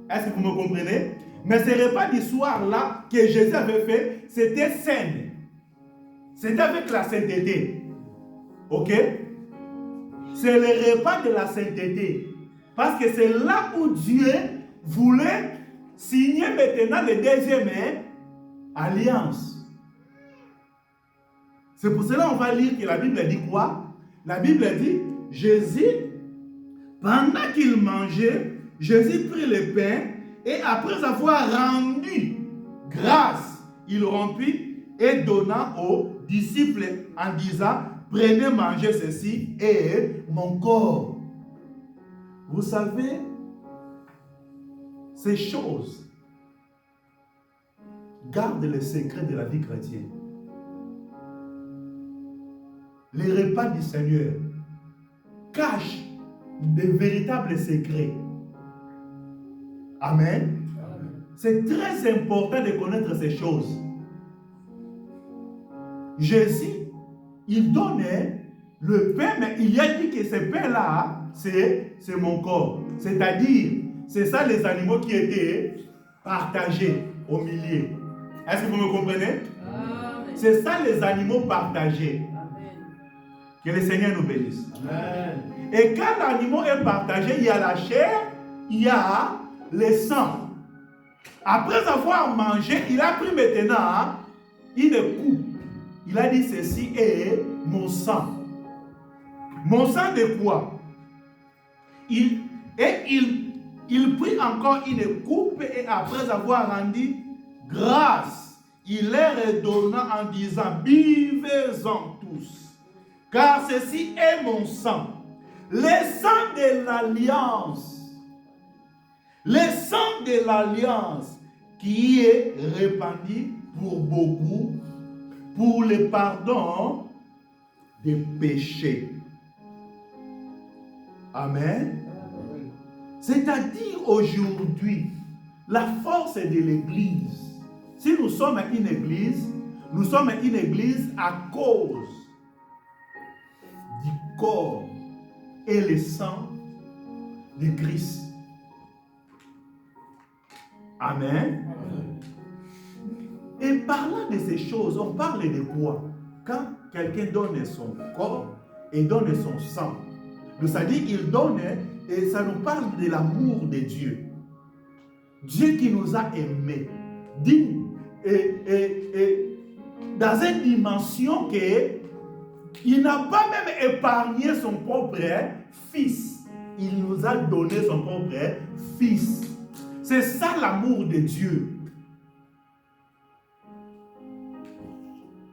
Speaker 2: Est-ce que vous me comprenez? Mais ces repas du soir-là que Jésus avait fait, c'était saint. C'était avec la sainteté. Ok? C'est le repas de la sainteté. Parce que c'est là où Dieu voulait signer maintenant la deuxième alliance. C'est pour cela qu'on va lire que la Bible dit quoi? La Bible dit, Jésus, pendant qu'il mangeait, Jésus prit le pain et après avoir rendu grâce, il rompit et donna aux disciples en disant, prenez, mangez ceci et mon corps. Vous savez, ces choses gardent le secret de la vie chrétienne. Les repas du Seigneur cachent de véritables secrets. Amen. C'est très important de connaître ces choses. Jésus, il donnait le pain, mais il a dit que ce pain-là, c'est mon corps. C'est-à-dire, c'est ça les animaux qui étaient partagés au milieu. Est-ce que vous me comprenez? C'est ça les animaux partagés. Que le Seigneur nous bénisse.
Speaker 5: Amen.
Speaker 2: Et quand l'animal est partagé, il y a la chair, il y a le sang. Après avoir mangé, il a pris maintenant une coupe. Il a dit, ceci est mon sang. Mon sang de quoi? Il prit encore une coupe et après avoir rendu grâce, il leur donna en disant, buvez-en tous. Car ceci est mon sang, le sang de l'alliance, Le sang de l'alliance qui est répandu pour beaucoup, pour le pardon des péchés. Amen. C'est-à-dire aujourd'hui, la force de l'Église. Si nous sommes une Église à cause du corps et le sang de Christ. Amen. Et parlant de ces choses, on parle de quoi? Quand quelqu'un donne son corps et donne son sang, c'est-à-dire qu'il donne, et ça nous parle de l'amour de Dieu. Dieu qui nous a aimés. Dans une dimension qu'il n'a pas même épargné son propre fils. Il nous a donné son propre fils. C'est ça l'amour de Dieu.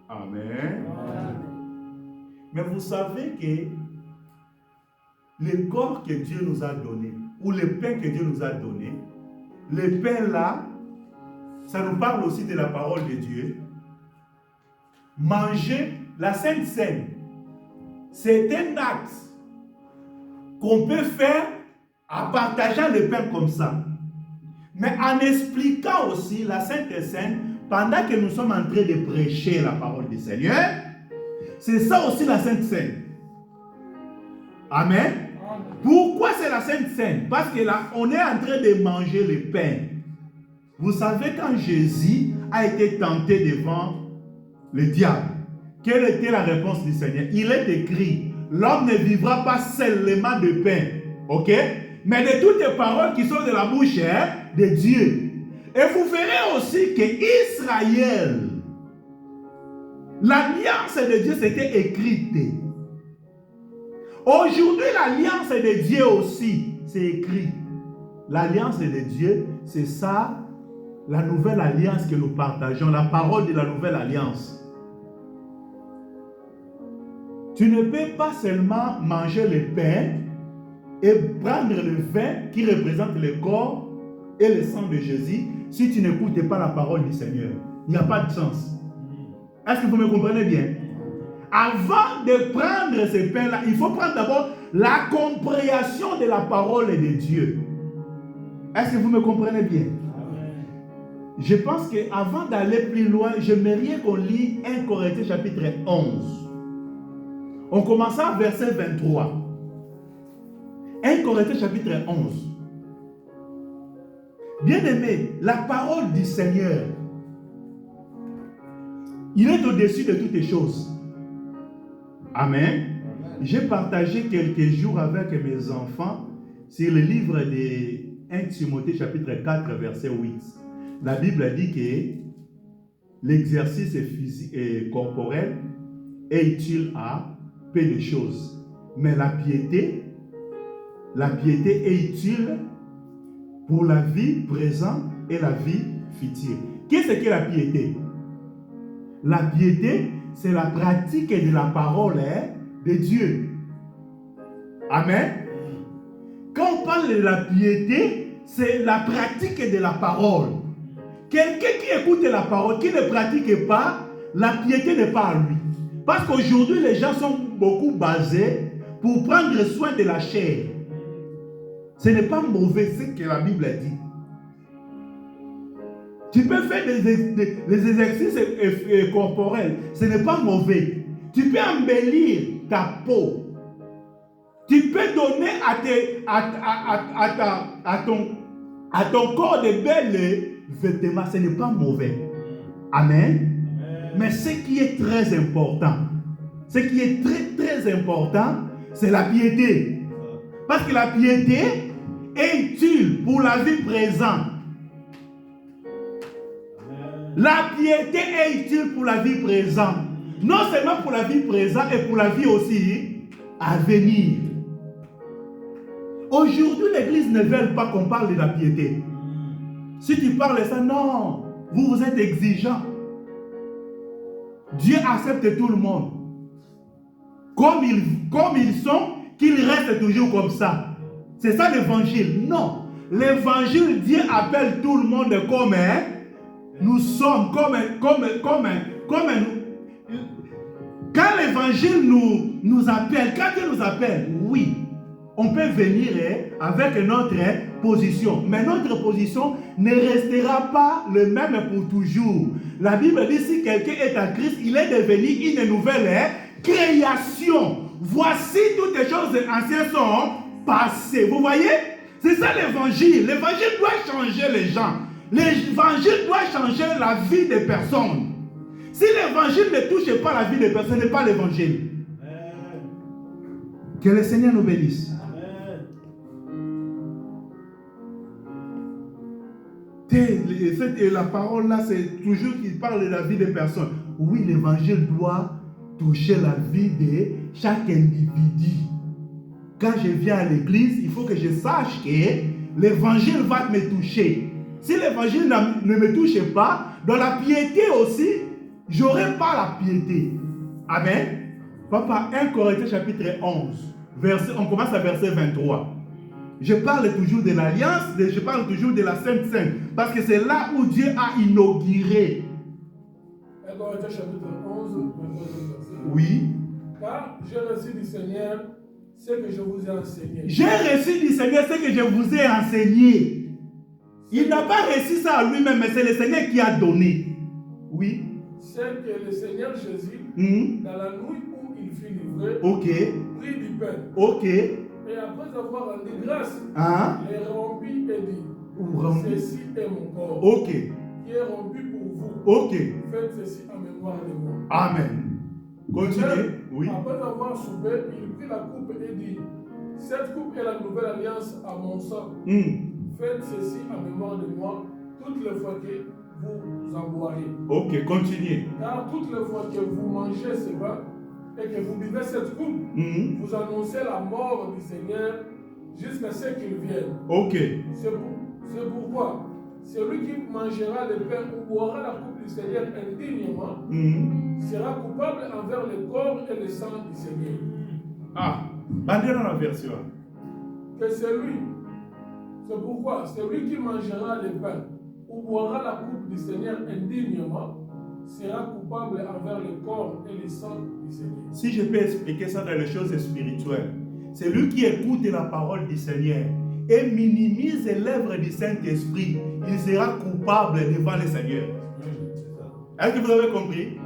Speaker 2: Amen. Mais vous savez que le corps que Dieu nous a donné, ou le pain que Dieu nous a donné, le pain là, ça nous parle aussi de la parole de Dieu. Manger la Sainte Seine, c'est un acte qu'on peut faire en partageant le pain comme ça. Mais en expliquant aussi la Sainte Seine, pendant que nous sommes en train de prêcher la parole du Seigneur, c'est ça aussi la Sainte Seine. Amen. Pourquoi c'est la Sainte Seine? Parce que là, on est en train de manger le pain. Vous savez, quand Jésus a été tenté devant le diable, quelle était la réponse du Seigneur? Il est écrit, l'homme ne vivra pas seulement de pain, ok? Mais de toutes les paroles qui sont de la bouche de Dieu. Et vous verrez aussi que Israël, l'alliance de Dieu s'était écrite. Aujourd'hui, l'alliance de Dieu aussi, c'est écrit. L'alliance de Dieu, c'est ça, la nouvelle alliance que nous partageons, la parole de la nouvelle alliance. Tu ne peux pas seulement manger le pain et prendre le vin qui représente le corps et le sang de Jésus si tu n'écoutes pas la parole du Seigneur. Il n'y a pas de sens. Est-ce que vous me comprenez bien? Avant de prendre ce pain-là, il faut prendre d'abord la compréhension de la parole de Dieu. Est-ce que vous me comprenez bien? Je pense qu'avant d'aller plus loin, j'aimerais qu'on lit 1 Corinthiens chapitre 11. On commence à verset 23. 1 Corinthiens chapitre 11. Bien-aimé, la parole du Seigneur, il est au-dessus de toutes les choses. Amen. J'ai partagé quelques jours avec mes enfants sur le livre de 1 Timothée chapitre 4 verset 8. La Bible dit que l'exercice physique et corporel est utile à peu de choses. Mais la piété est utile pour la vie présente et la vie future. Qu'est-ce que la piété? La piété, c'est la pratique de la parole de Dieu. Amen. Quand on parle de la piété, c'est la pratique de la parole. Quelqu'un qui écoute la parole, qui ne pratique pas, la piété n'est pas à lui. Parce qu'aujourd'hui, les gens sont beaucoup basés pour prendre soin de la chair. Ce n'est pas mauvais ce que la Bible dit. Tu peux faire des exercices corporels. Ce n'est pas mauvais. Tu peux embellir ta peau. Tu peux donner à ton corps de belles vêtements. Ce n'est pas mauvais. Amen. Mais ce qui est très important, c'est la piété. Parce que la piété est utile pour la vie présente. La piété est utile pour la vie présente. Non seulement pour la vie présente, et pour la vie aussi à venir. Aujourd'hui, l'Église ne veut pas qu'on parle de la piété. Si tu parles de ça, non, vous êtes exigeant. Dieu accepte tout le monde. Comme ils sont, qu'ils restent toujours comme ça. C'est ça l'évangile. Non. l'évangile, Dieu appelle tout le monde comme nous sommes, quand l'évangile nous appelle, quand Dieu nous appelle, oui, on peut venir avec notre position, mais notre position ne restera pas le même pour toujours. La Bible dit si quelqu'un est en Christ, il est devenu une nouvelle création. Voici toutes les choses anciennes sont passées. Vous voyez? C'est ça l'évangile. L'évangile doit changer les gens. L'évangile doit changer la vie des personnes. Si l'évangile ne touche pas la vie des personnes, ce n'est pas l'évangile. Que le Seigneur nous bénisse. Et la parole là, c'est toujours qu'il parle de la vie des personnes. Oui, l'évangile doit toucher la vie de chaque individu. Quand je viens à l'église, il faut que je sache que l'évangile va me toucher. Si l'évangile ne me touche pas, dans la piété aussi, je n'aurai pas la piété. Amen. Papa, 1 Corinthiens chapitre 11, on commence à verset 23. Je parle toujours de l'alliance, je parle toujours de la Sainte Sainte, parce que c'est là où Dieu a inauguré.
Speaker 3: 1 Corinthiens chapitre 11, verset.
Speaker 2: Oui.
Speaker 3: Car j'ai reçu du Seigneur ce que je vous ai enseigné.
Speaker 2: J'ai reçu du Seigneur ce que je vous ai enseigné. Il n'a pas reçu ça à lui-même, mais c'est le Seigneur qui a donné. Oui.
Speaker 3: C'est que le Seigneur Jésus, dans la nuit où il fut livré, prit du pain. Et après avoir rendu grâce, les rompit et dit, ceci est mon corps, qui est rompu pour vous. Faites ceci en mémoire de moi.
Speaker 2: Amen. Continuez. Oui.
Speaker 3: Après avoir soupé, il prit la coupe et dit, cette coupe est la nouvelle alliance à mon sang. Faites ceci en mémoire de moi toutes les fois que vous en boirez.
Speaker 2: Continuez.
Speaker 3: Car toutes les fois que vous mangez ce pain et que vous buvez cette coupe, vous annoncez la mort du Seigneur jusqu'à ce qu'il vienne. C'est pourquoi celui qui mangera le pain ou boira la coupe du Seigneur indignement sera coupable envers le corps et le sang du Seigneur.
Speaker 2: Allez dans la version.
Speaker 3: C'est pourquoi celui qui mangera le pain ou boira la coupe du Seigneur indignement sera coupable envers le corps et le sang du Seigneur.
Speaker 2: Si je peux expliquer ça dans les choses spirituelles, celui qui écoute la parole du Seigneur et minimise l'œuvre du Saint-Esprit, il sera coupable devant le Seigneur. Est-ce que vous avez compris?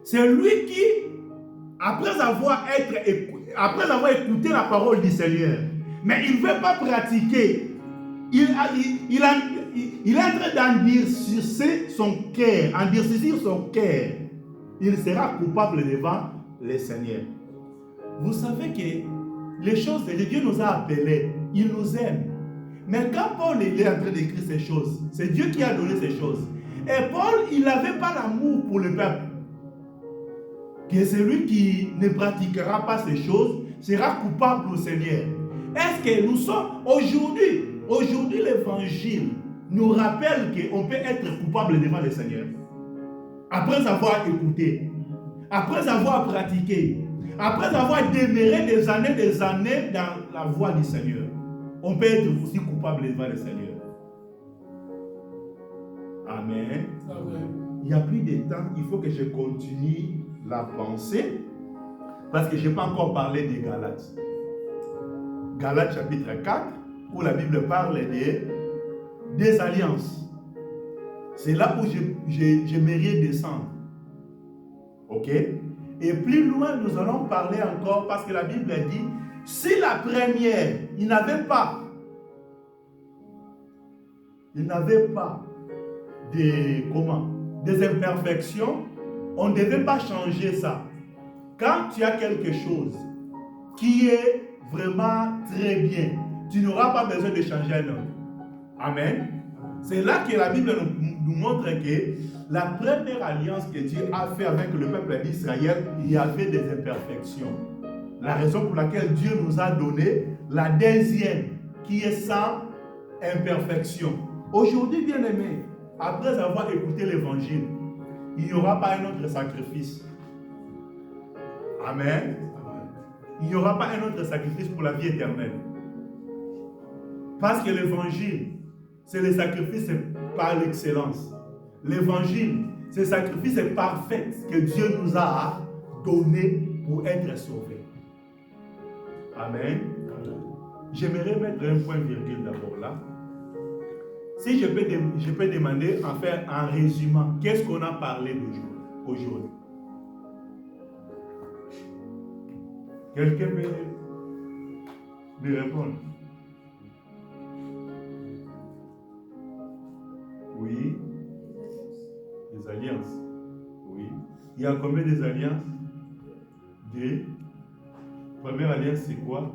Speaker 2: C'est lui qui, après avoir écouté la parole du Seigneur, mais il ne veut pas pratiquer, il est en train d'endurcir son cœur, il sera coupable devant le Seigneur. Vous savez que les choses de Dieu nous a appelés, il nous aime. Mais quand Paul est en train d'écrire ces choses, c'est Dieu qui a donné ces choses. Et Paul, il n'avait pas l'amour pour le peuple. Que celui qui ne pratiquera pas ces choses sera coupable au Seigneur. Est-ce que nous sommes aujourd'hui l'évangile nous rappelle qu'on peut être coupable devant le Seigneur. Après avoir écouté, après avoir pratiqué, après avoir demeuré des années dans la voie du Seigneur, on peut être aussi coupable devant le Seigneur. Amen. Il n'y a plus de temps, il faut que je continue la pensée, parce que je n'ai pas encore parlé des Galates. Galates chapitre 4, où la Bible parle des alliances. C'est là où j'aimerais descendre. Ok? Et plus loin, nous allons parler encore, parce que la Bible dit, si la première, il n'avait pas des imperfections, on ne devait pas changer ça. Quand tu as quelque chose qui est vraiment très bien, tu n'auras pas besoin de changer un autre. Amen. C'est là que la Bible nous montre que la première alliance que Dieu a fait avec le peuple d'Israël, il y avait des imperfections. La raison pour laquelle Dieu nous a donné la deuxième, qui est sans imperfection. Aujourd'hui, bien aimé, après avoir écouté l'évangile, il n'y aura pas un autre sacrifice. Amen. Il n'y aura pas un autre sacrifice pour la vie éternelle. Parce que l'évangile, c'est le sacrifice par l'excellence. L'évangile, c'est le sacrifice parfait que Dieu nous a donné pour être sauvés. Amen. J'aimerais mettre un point virgule d'abord là. Si je peux demander, en faire un résumé, qu'est-ce qu'on a parlé aujourd'hui? Quelqu'un peut me répondre? Oui. Les alliances. Oui. Il y a combien des alliances? Deux. Première alliance, c'est quoi?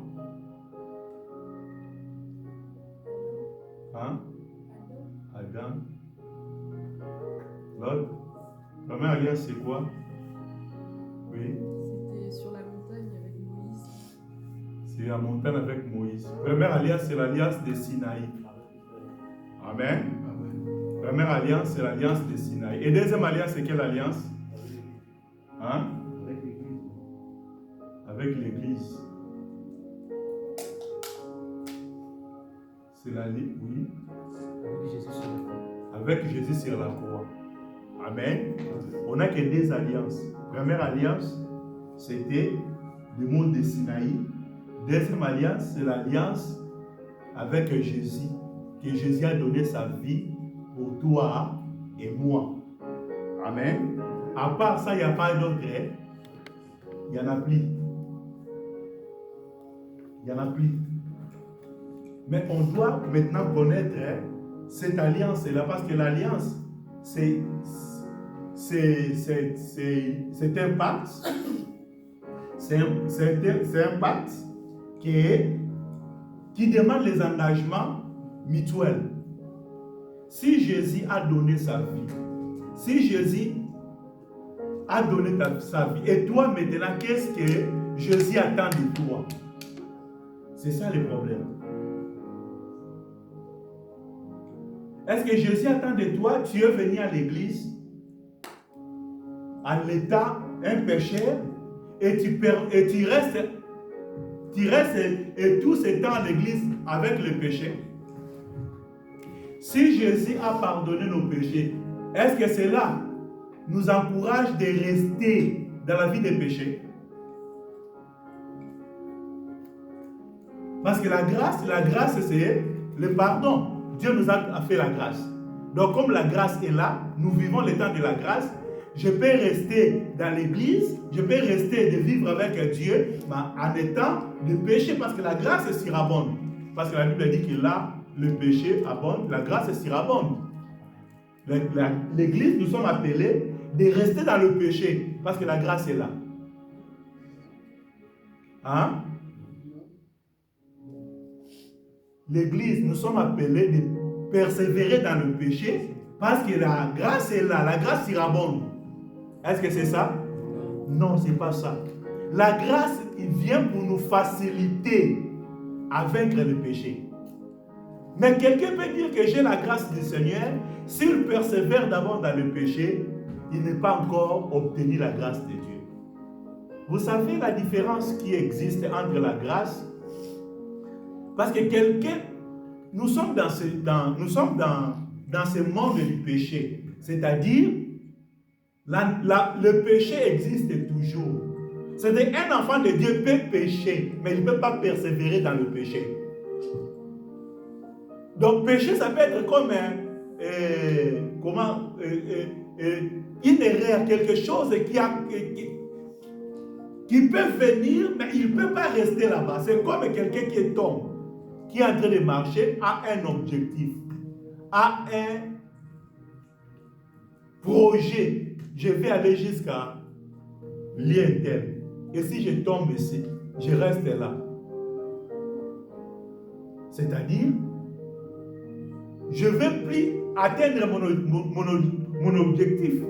Speaker 2: Hein? Adam. L'autre. Première alliance, c'est quoi? Oui.
Speaker 6: C'était sur la montagne avec Moïse.
Speaker 2: C'est la montagne avec Moïse. Première alliance, c'est l'alliance de Sinaï. Amen. Première alliance, c'est l'alliance de Sinaï. Et deuxième alliance, c'est quelle alliance? Hein? Avec l'Église. C'est l'alliance, oui. Avec Jésus sur la croix. Amen. On n'a que deux alliances. Première alliance, c'était le monde de Sinaï. Deuxième alliance, c'est l'alliance avec Jésus. Que Jésus a donné sa vie pour toi et moi. Amen. À part ça, il n'y a pas d'autre. Il n'y en a plus. Il n'y en a plus. Mais on doit maintenant connaître cette alliance-là, parce que l'alliance, c'est un pacte. C'est un pacte qui demande les engagements mutuels. Si Jésus a donné sa vie, si Jésus a donné sa vie, et toi maintenant, qu'est-ce que Jésus attend de toi? C'est ça le problème. Est-ce que Jésus attend de toi, tu es venu à l'église en étant un pécheur et tu restes et tout ce temps à l'église avec le péché? Si Jésus a pardonné nos péchés, est-ce que cela nous encourage de rester dans la vie des péchés? Parce que la grâce c'est le pardon. Dieu nous a fait la grâce. Donc comme la grâce est là, nous vivons le temps de la grâce. Je peux rester dans l'église, je peux rester de vivre avec Dieu, mais en étant de péché, parce que la grâce surabonde. Parce que la Bible dit que là, le péché abonde, la grâce surabonde. L'église, nous sommes appelés de rester dans le péché, parce que la grâce est là. Hein? L'église, nous sommes appelés de persévérer dans le péché, parce que la grâce est là, la grâce surabonde. Est-ce que c'est ça? Non, ce n'est pas ça. La grâce, il vient pour nous faciliter à vaincre le péché. Mais quelqu'un peut dire que j'ai la grâce du Seigneur, s'il persévère d'abord dans le péché, il n'est pas encore obtenu la grâce de Dieu. Vous savez la différence qui existe entre la grâce? Parce que nous sommes dans ce monde du péché. C'est-à-dire, le péché existe toujours. C'est-à-dire, un enfant de Dieu peut pécher, mais il ne peut pas persévérer dans le péché. Donc, péché, ça peut être comme une erreur, quelque chose qui peut venir, mais il ne peut pas rester là-bas. C'est comme quelqu'un qui tombe, qui est en train de marcher, a un objectif, a un projet. Je vais aller jusqu'à lien tel. Et si je tombe ici, je reste là. C'est-à-dire, je ne vais plus atteindre mon objectif.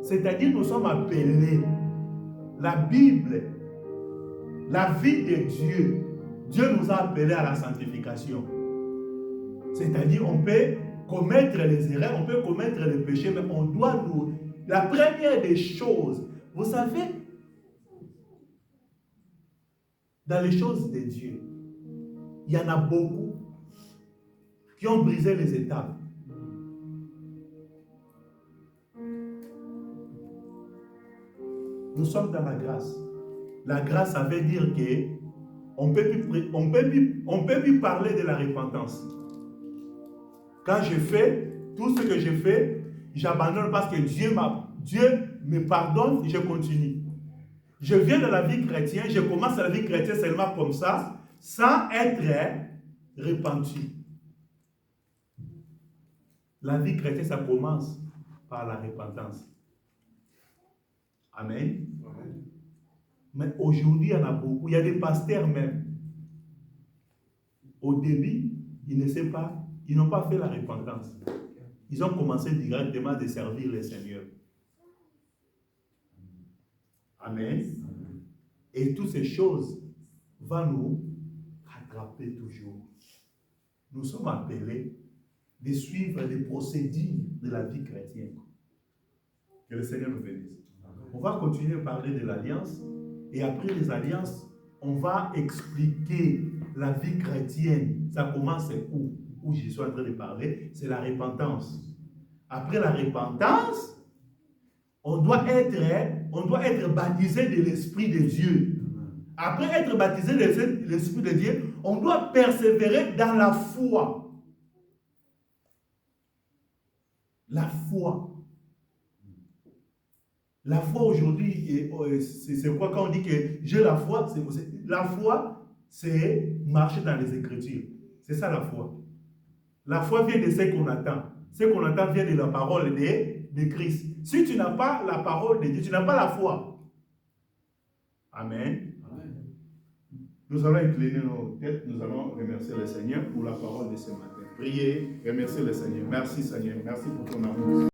Speaker 2: C'est-à-dire, nous sommes appelés, la Bible, la vie de Dieu, Dieu nous a appelés à la sanctification. C'est-à-dire, on peut commettre les erreurs, on peut commettre les péchés, mais on doit nous... La première des choses, vous savez, dans les choses de Dieu, il y en a beaucoup qui ont brisé les étapes. Nous sommes dans la grâce. La grâce, ça veut dire que on ne peut plus parler de la repentance. Quand je fais tout ce que je fais, j'abandonne parce que Dieu me pardonne et je continue. Je viens de la vie chrétienne, je commence la vie chrétienne seulement comme ça, sans être repenti. La vie chrétienne, ça commence par la repentance. Amen. Mais aujourd'hui, il y en a beaucoup. Il y a des pasteurs même. Au début, ils ne savent pas, ils n'ont pas fait la repentance. Ils ont commencé directement de servir le Seigneur. Amen. Et toutes ces choses vont nous rattraper toujours. Nous sommes appelés de suivre les procédures de la vie chrétienne. Que le Seigneur nous bénisse. On va continuer à parler de l'alliance. Et après les alliances, on va expliquer la vie chrétienne. Ça commence où je suis en train de parler, c'est la repentance. Après la repentance, on doit être baptisé de l'Esprit de Dieu. Après être baptisé de l'Esprit de Dieu, on doit persévérer dans la foi. La foi. La foi aujourd'hui, c'est quoi quand on dit que j'ai la foi? La foi, c'est marcher dans les Écritures. C'est ça la foi. La foi vient de ce qu'on attend. Ce qu'on attend vient de la parole de Christ. Si tu n'as pas la parole de Dieu, tu n'as pas la foi. Amen. Amen. Nous allons incliner nos têtes, nous allons remercier le Seigneur pour la parole de ce matin. Priez, remerciez le Seigneur. Merci Seigneur, merci pour ton amour.